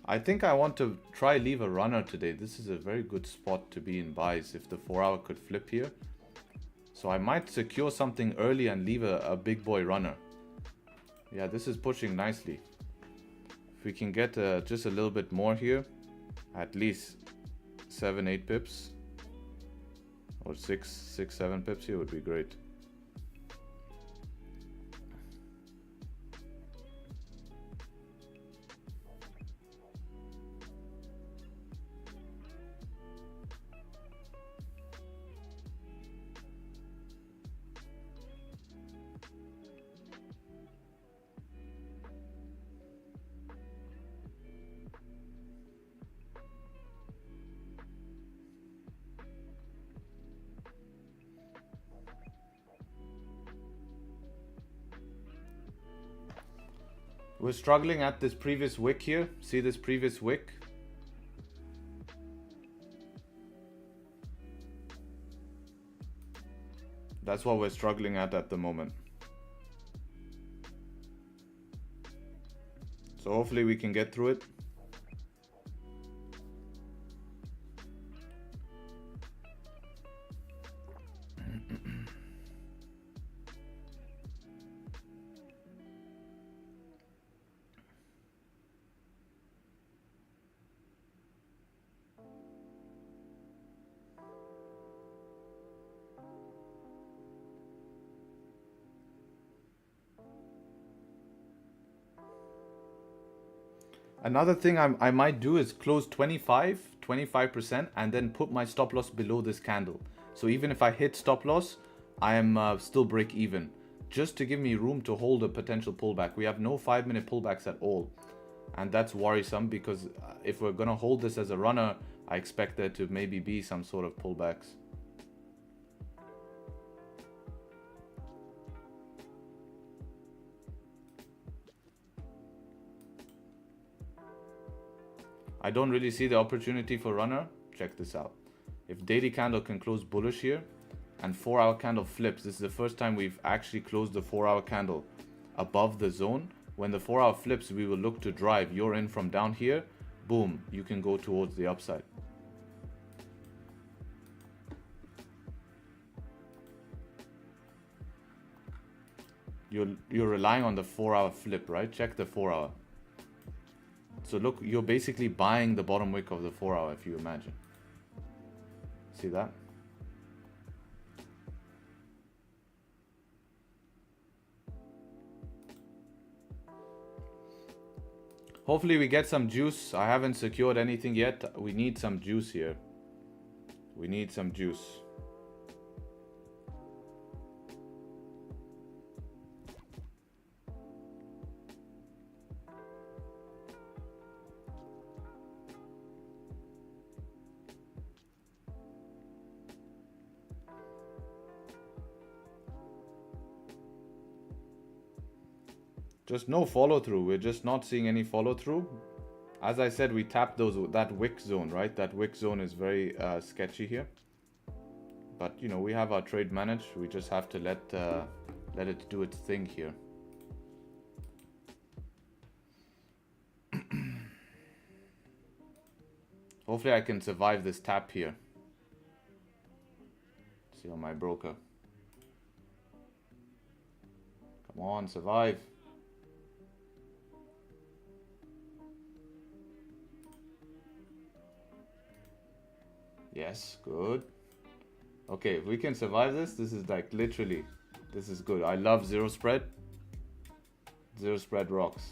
B: I think I want to try leave a runner today. This is a very good spot to be in buys if the 4 hour could flip here. So I might secure something early and leave a big boy runner. Yeah, this is pushing nicely. If we can get just a little bit more here, at least 7-8 pips or 6-7 pips here would be great. We're struggling at this previous wick here. See this previous wick? That's what we're struggling at the moment. So hopefully we can get through it. Another thing I might do is close 25% and then put my stop loss below this candle. So even if I hit stop loss, I am still break even. Just to give me room to hold a potential pullback. We have no 5-minute pullbacks at all. And that's worrisome because if we're going to hold this as a runner, I expect there to maybe be some sort of pullbacks. I don't really see the opportunity for runner. Check this out. If daily candle can close bullish here and 4 hour candle flips, this is the first time we've actually closed the 4 hour candle above the zone. When the 4 hour flips, we will look to drive. You're in from down here. Boom, you can go towards the upside. You're relying on the 4 hour flip, right? Check the 4 hour. So look, you're basically buying the bottom wick of the 4 hour if you imagine. See that? Hopefully we get some juice. I haven't secured anything yet. We need some juice here. We need some juice. Just no follow through. We're just not seeing any follow through. As I said, we tapped that wick zone, right? That wick zone is very sketchy here. But you know, we have our trade managed. We just have to let it do its thing here. Hopefully I can survive this tap here. See on my broker. Come on, survive. Yes, good. Okay, if we can survive this, this is like literally, this is good. I love zero spread. Zero spread rocks.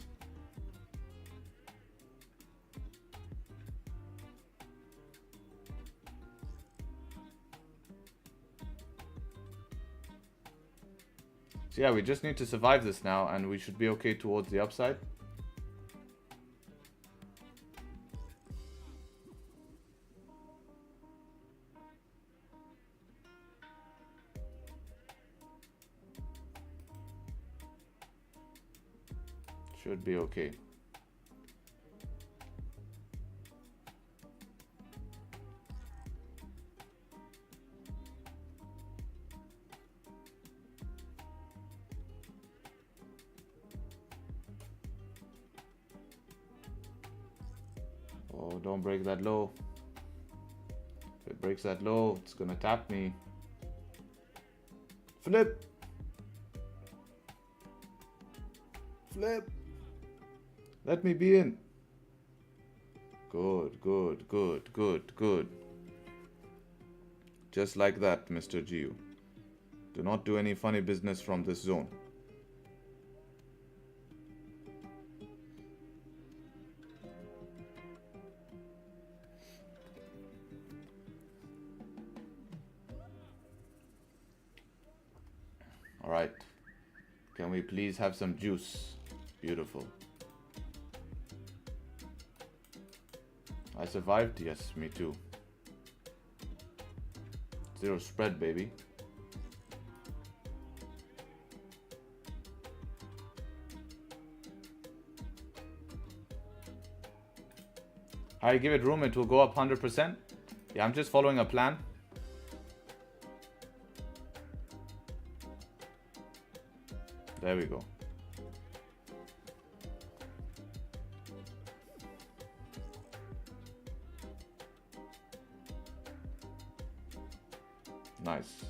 B: So yeah, we just need to survive this now and we should be okay towards the upside. Should be okay. Oh, don't break that low. If it breaks that low, it's gonna tap me. Flip! Flip! Let me be in. Good, good, good, good, good. Just like that, Mr. GU. Do not do any funny business from this zone. All right. Can we please have some juice? Beautiful. I survived? Yes, me too. Zero spread, baby. I give it room, it will go up 100%. Yeah, I'm just following a plan. There we go. Nice.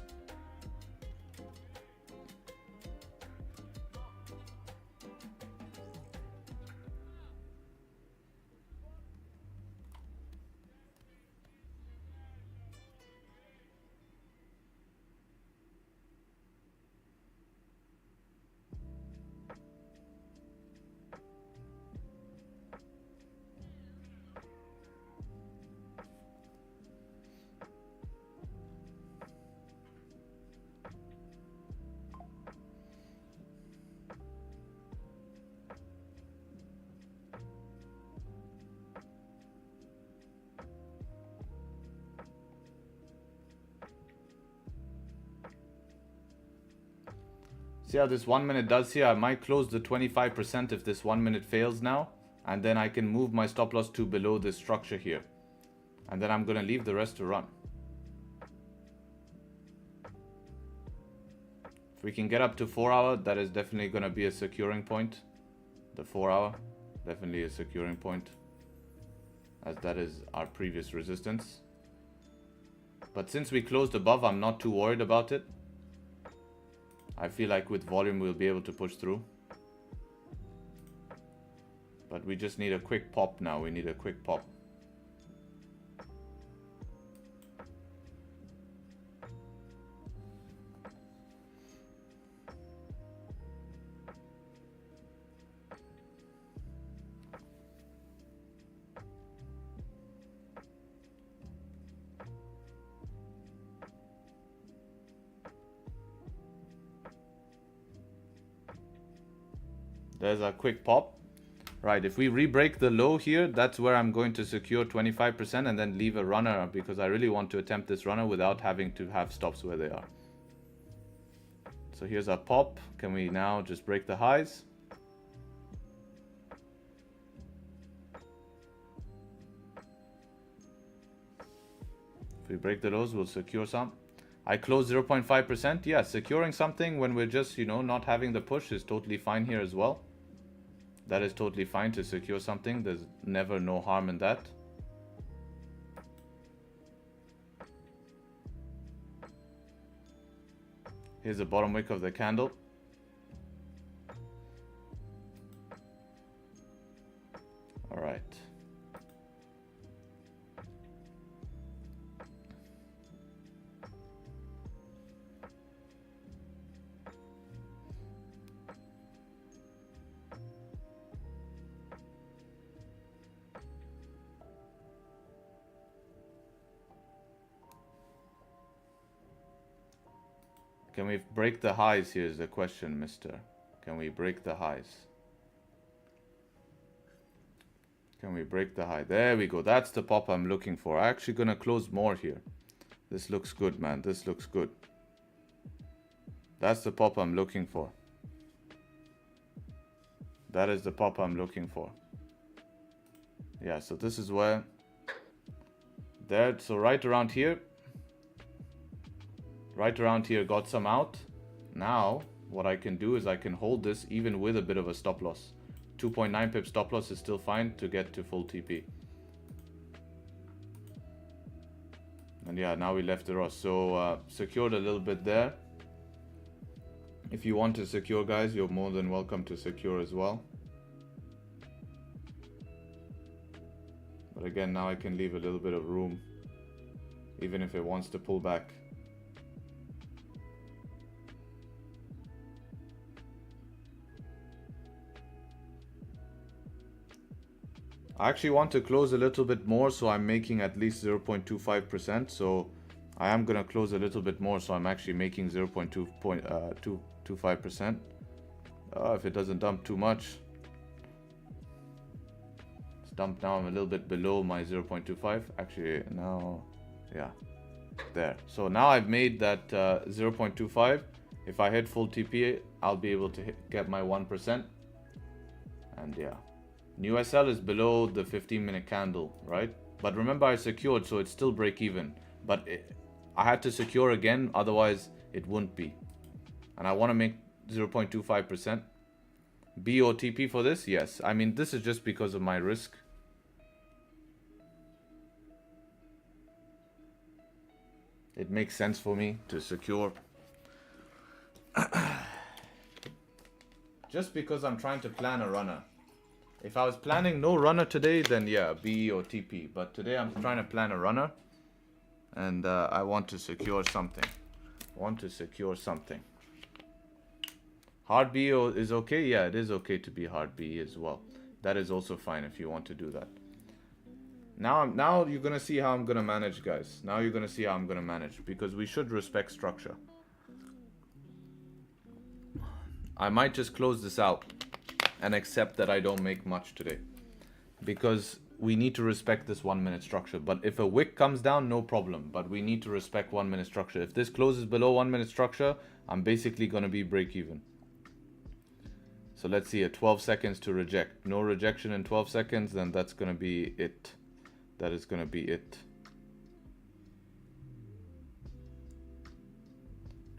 B: See how this 1 minute does here? I might close the 25% if this 1 minute fails now. And then I can move my stop loss to below this structure here. And then I'm going to leave the rest to run. If we can get up to 4 hour, that is definitely going to be a securing point. The 4 hour, definitely a securing point. As that is our previous resistance. But since we closed above, I'm not too worried about it. I feel like with volume we'll be able to push through. But we just need a quick pop now. We need a quick pop. There's a quick pop. Right, if we re-break the low here, that's where I'm going to secure 25% and then leave a runner because I really want to attempt this runner without having to have stops where they are. So here's our pop. Can we now just break the highs? If we break the lows, we'll secure some. I close 0.5%. Yeah, securing something when we're just, not having the push is totally fine here as well. That is totally fine to secure something. There's never no harm in that. Here's the bottom wick of the candle. All right. Can we break the highs? Here's the question, mister. Can we break the highs? Can we break the high? There we go. That's the pop I'm looking for. I'm actually going to close more here. This looks good, man. This looks good. That's the pop I'm looking for. That is the pop I'm looking for. Yeah, so this is where... There, so right around here. Right around here, got some out. Now, what I can do is I can hold this even with a bit of a stop loss. 2.9 pip stop loss is still fine to get to full TP. And yeah, now we left the Ross. So secured a little bit there. If you want to secure, guys, you're more than welcome to secure as well. But again, now I can leave a little bit of room, even if it wants to pull back. I actually want to close a little bit more, so I'm making at least 0.25%. So I am going to close a little bit more, so I'm actually making 0.225%. If it doesn't dump too much. It's dumped now. I'm a little bit below my 0.25. Actually, now, yeah, there. So now I've made that 0.25. If I hit full TP, I'll be able to get my 1%. And yeah. New SL is below the 15-minute candle, right? But remember, I secured, so it's still break even. But I had to secure again, otherwise it wouldn't be. And I want to make 0.25%. BOTP for this? Yes. I mean, this is just because of my risk. It makes sense for me to secure. Just because I'm trying to plan a runner. If I was planning no runner today, then yeah, BE or TP. But today I'm trying to plan a runner. And I want to secure something. Hard BE is okay? Yeah, it is okay to be hard BE as well. That is also fine if you want to do that. Now you're going to see how I'm going to manage, guys. Now you're going to see how I'm going to manage. Because we should respect structure. I might just close this out. And accept that I don't make much today, because we need to respect this 1 minute structure. But if a wick comes down, no problem, but we need to respect 1 minute structure. If this closes below 1 minute structure, I'm basically going to be break even. So let's see, 12 seconds to reject. No rejection in 12 seconds, then that's going to be it. That is going to be it.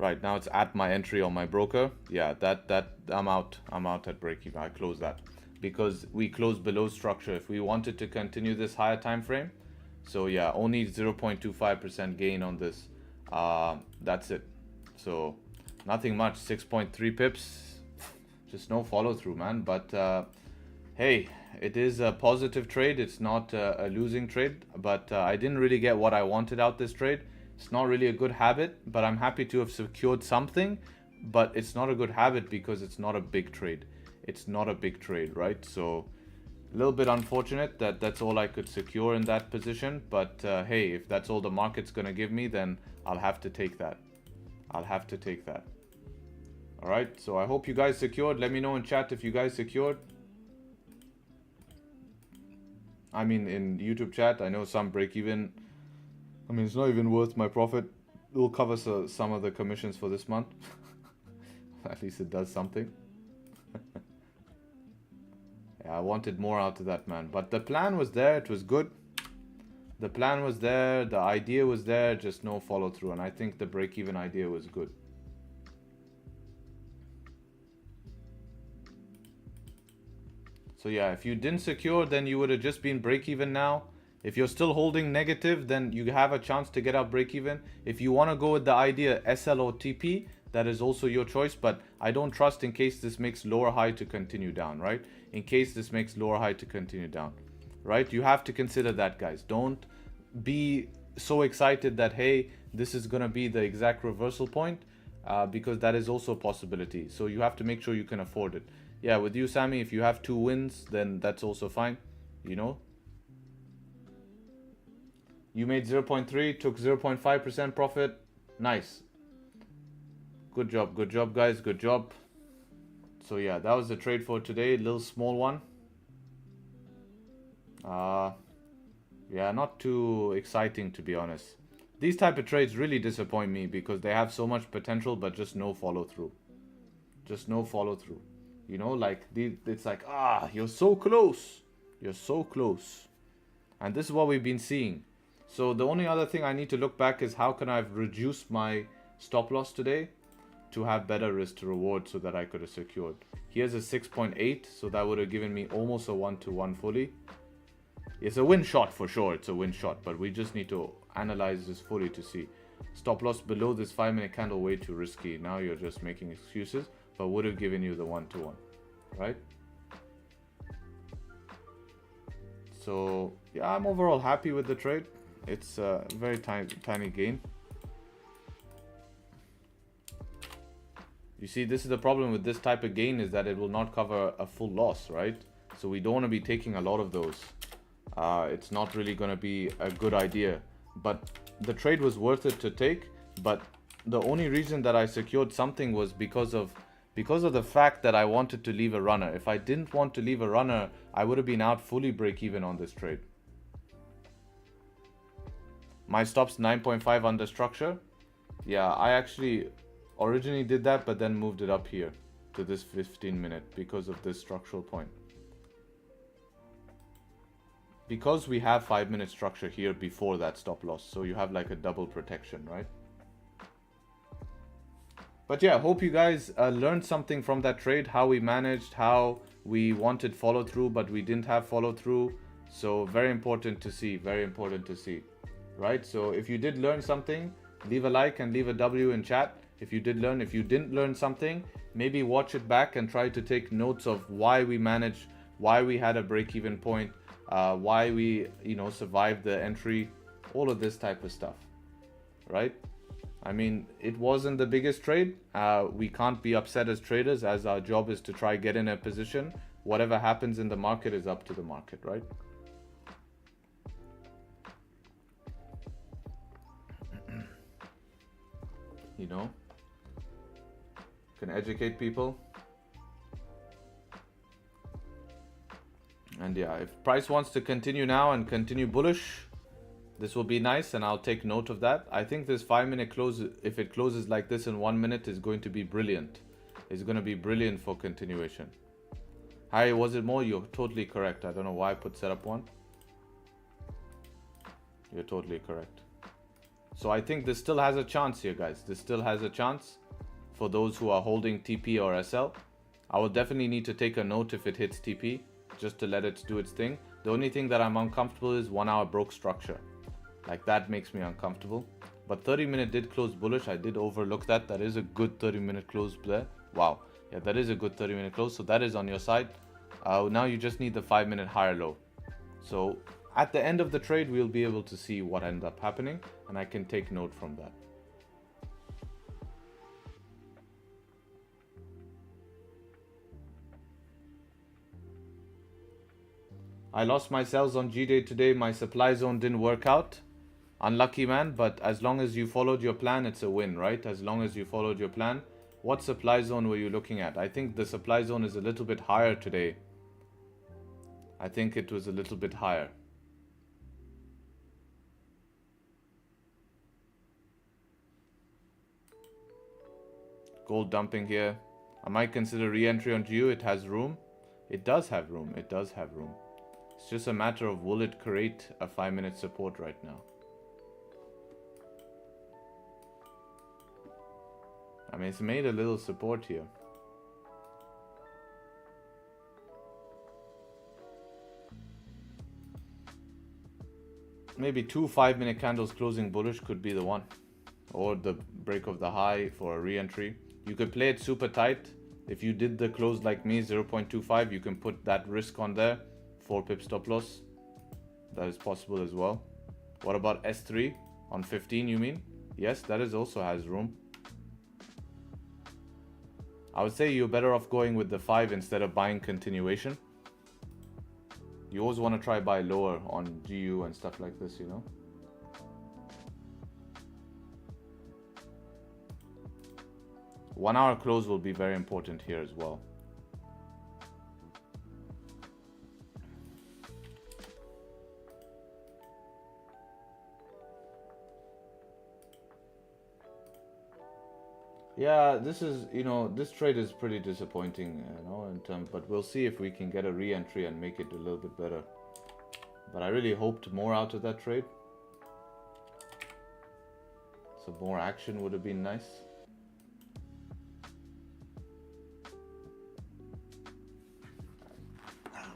B: Right, now it's at my entry on my broker. Yeah, that I'm out at break even. I close that because we closed below structure. If we wanted to continue this higher time frame, so yeah, only 0.25% gain on this. That's it. So nothing much. 6.3 pips. Just no follow through, man. But hey, it is a positive trade. It's not a losing trade. But I didn't really get what I wanted out this trade. It's not really a good habit, but I'm happy to have secured something. But it's not a good habit because it's not a big trade. It's not a big trade, right? So a little bit unfortunate that that's all I could secure in that position. But hey, if that's all the market's going to give me, then I'll have to take that. All right, so I hope you guys secured. Let me know in chat if you guys secured. I mean, in YouTube chat, I know some break even. I mean, it's not even worth my profit. It will cover some of the commissions for this month. At least it does something. Yeah, I wanted more out of that, man. But the plan was there. It was good. The plan was there. The idea was there. Just no follow through. And I think the break-even idea was good. So yeah, if you didn't secure, then you would have just been break-even now. If you're still holding negative, then you have a chance to get out break even. If you want to go with the idea SL or TP, that is also your choice, but I don't trust in case this makes lower high to continue down, right? In case this makes lower high to continue down, right? You have to consider that, guys. Don't be so excited that, hey, this is going to be the exact reversal point, because that is also a possibility. So you have to make sure you can afford it. Yeah, with you, Sammy, if you have 2 wins, then that's also fine, you know. You made 0.3, took 0.5% profit. Nice. Good job, guys. Good job. So yeah, that was the trade for today. Little small one. Yeah, not too exciting, to be honest. These type of trades really disappoint me because they have so much potential, but just no follow through. Just no follow through. You know, like it's like, you're so close. You're so close. And this is what we've been seeing. So the only other thing I need to look back is how can I have reduced my stop loss today to have better risk to reward so that I could have secured. Here's a 6.8, so that would have given me almost a 1-to-1 fully. It's a win shot for sure, it's a win shot, but we just need to analyze this fully to see. Stop loss below this 5-minute candle, way too risky. Now you're just making excuses, but would have given you the 1-to-1, right? So yeah, I'm overall happy with the trade. It's a very tiny gain. You see, this is the problem with this type of gain, is that it will not cover a full loss, right? So we don't want to be taking a lot of those. It's not really going to be a good idea. But the trade was worth it to take. But the only reason that I secured something was because of the fact that I wanted to leave a runner. If I didn't want to leave a runner, I would have been out fully break even on this trade. My stop's 9.5 under structure. Yeah, I actually originally did that, but then moved it up here to this 15-minute because of this structural point. Because we have 5-minute structure here before that stop loss, so you have like a double protection, right? But yeah, hope you guys learned something from that trade, how we managed, how we wanted follow through, but we didn't have follow through. So very important to see, right? So if you did learn something, leave a like and leave a W in chat. If you didn't learn something, maybe watch it back and try to take notes of why we managed, why we had a break-even point, why we, survived the entry, all of this type of stuff, right? I mean, it wasn't the biggest trade. We can't be upset as traders, as our job is to try get in a position. Whatever happens in the market is up to the market, right? Can educate people. And yeah, if price wants to continue now and continue bullish, this will be nice, and I'll take note of that. I think this 5-minute close, if it closes like this in 1 minute, is going to be brilliant. It's going to be brilliant for continuation. Hi, was it more? You're totally correct. I don't know why I put setup 1. You're totally correct. So I think this still has a chance here, guys. This still has a chance for those who are holding TP or SL. I will definitely need to take a note if it hits TP, just to let it do its thing. The only thing that I'm uncomfortable is 1 hour broke structure. Like, that makes me uncomfortable. But 30-minute did close bullish. I did overlook that. That is a good 30-minute close there. Wow. Yeah, that is a good 30-minute close. So that is on your side. Now you just need the 5-minute higher low. So at the end of the trade, we'll be able to see what ended up happening, and I can take note from that. I lost my sales on G-Day today. My supply zone didn't work out. Unlucky, man, but as long as you followed your plan, it's a win, right? As long as you followed your plan. What supply zone were you looking at? I think the supply zone is a little bit higher today. I think it was a little bit higher. Gold dumping here. I might consider re-entry on GU. It has room. It does have room. It does have room. It's just a matter of, will it create a 5-minute support right now? I mean, it's made a little support here. Maybe 2 5-minute candles closing bullish could be the one. or the break of the high for a re-entry. You could play it super tight. If you did the close like me, 0.25, you can put that risk on there, 4 pip stop loss. That is possible as well. What about S3 on 15, you mean? Yes, that is also has room. I would say you're better off going with the 5 instead of buying continuation. You always want to try buy lower on GU and stuff like this, you know. One hour close will be very important here as well. Yeah, this is, you know, this trade is pretty disappointing, you know, in terms, but we'll see if we can get a re-entry and make it a little bit better. But I really hoped more out of that trade. So more action would have been nice.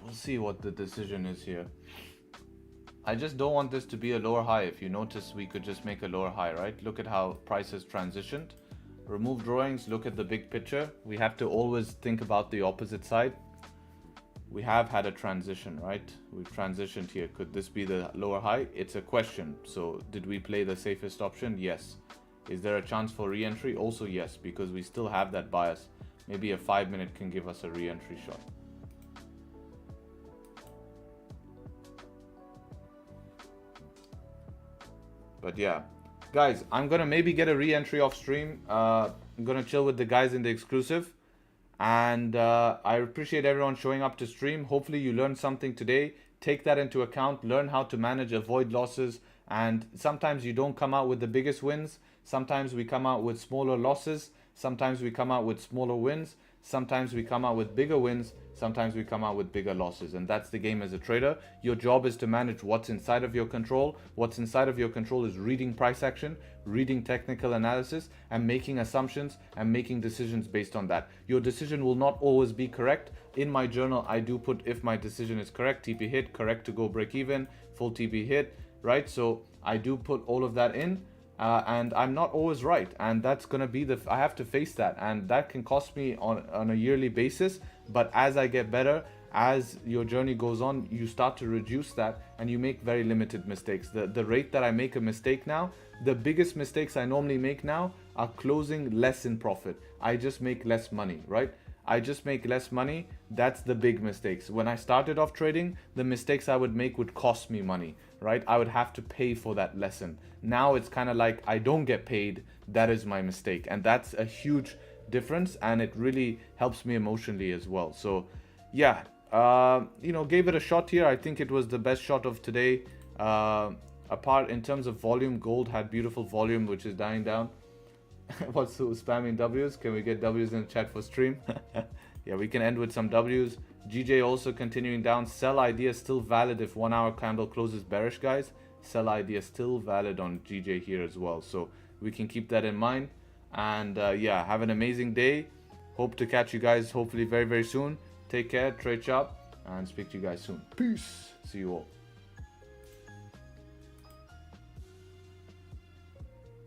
B: We'll see what the decision is here. I just don't want this to be a lower high. If you notice, we could just make a lower high, right? Look at how price has transitioned. Remove drawings, look at the big picture. We have to always think about the opposite side. We have had a transition, right? We've transitioned here. Could this be the lower high? It's a question. So did we play the safest option? Yes. Is there a chance for re-entry? Also yes, because we still have that bias. Maybe a 5-minute can give us a re-entry shot. But yeah, guys, I'm gonna maybe get a re-entry off stream. I'm gonna chill with the guys in the exclusive, and I appreciate everyone showing up to stream. Hopefully you learned something today. Take that into account, learn how to manage, avoid losses, and sometimes you don't come out with the biggest wins. Sometimes we come out with smaller losses. Sometimes we come out with smaller wins. Sometimes we come out with bigger wins. Sometimes we come out with bigger losses, and that's the game as a trader. Your job is to manage what's inside of your control. What's inside of your control is reading price action, reading technical analysis, and making assumptions and making decisions based on that. Your decision will not always be correct. In my journal, I do put if my decision is correct, TP hit, correct to go break even, full TP hit, right? So I do put all of that in. And I'm not always right, and that's gonna be I have to face that, and that can cost me on a yearly basis. But as I get better, as your journey goes on, you start to reduce that, and you make very limited mistakes. The rate that I make a mistake now, the biggest mistakes I normally make now are closing less in profit. I just make less money, right? I just make less money. That's the big mistakes. When I started off trading, the mistakes I would make would cost me money, right? I would have to pay for that lesson. Now it's kind of like I don't get paid. That is my mistake. And that's a huge difference, and it really helps me emotionally as well. So yeah, you know, gave it a shot here. I think it was the best shot of today. Apart in terms of volume, gold had beautiful volume, which is dying down. What's spamming W's? Can we get W's in the chat for stream? Yeah, we can end with some W's. GJ also continuing down. Sell idea still valid if 1 hour candle closes bearish, guys. Sell idea still valid on GJ here as well. So we can keep that in mind. And yeah, have an amazing day. Hope to catch you guys hopefully very, very soon. Take care, trade sharp, and speak to you guys soon. Peace. See you all.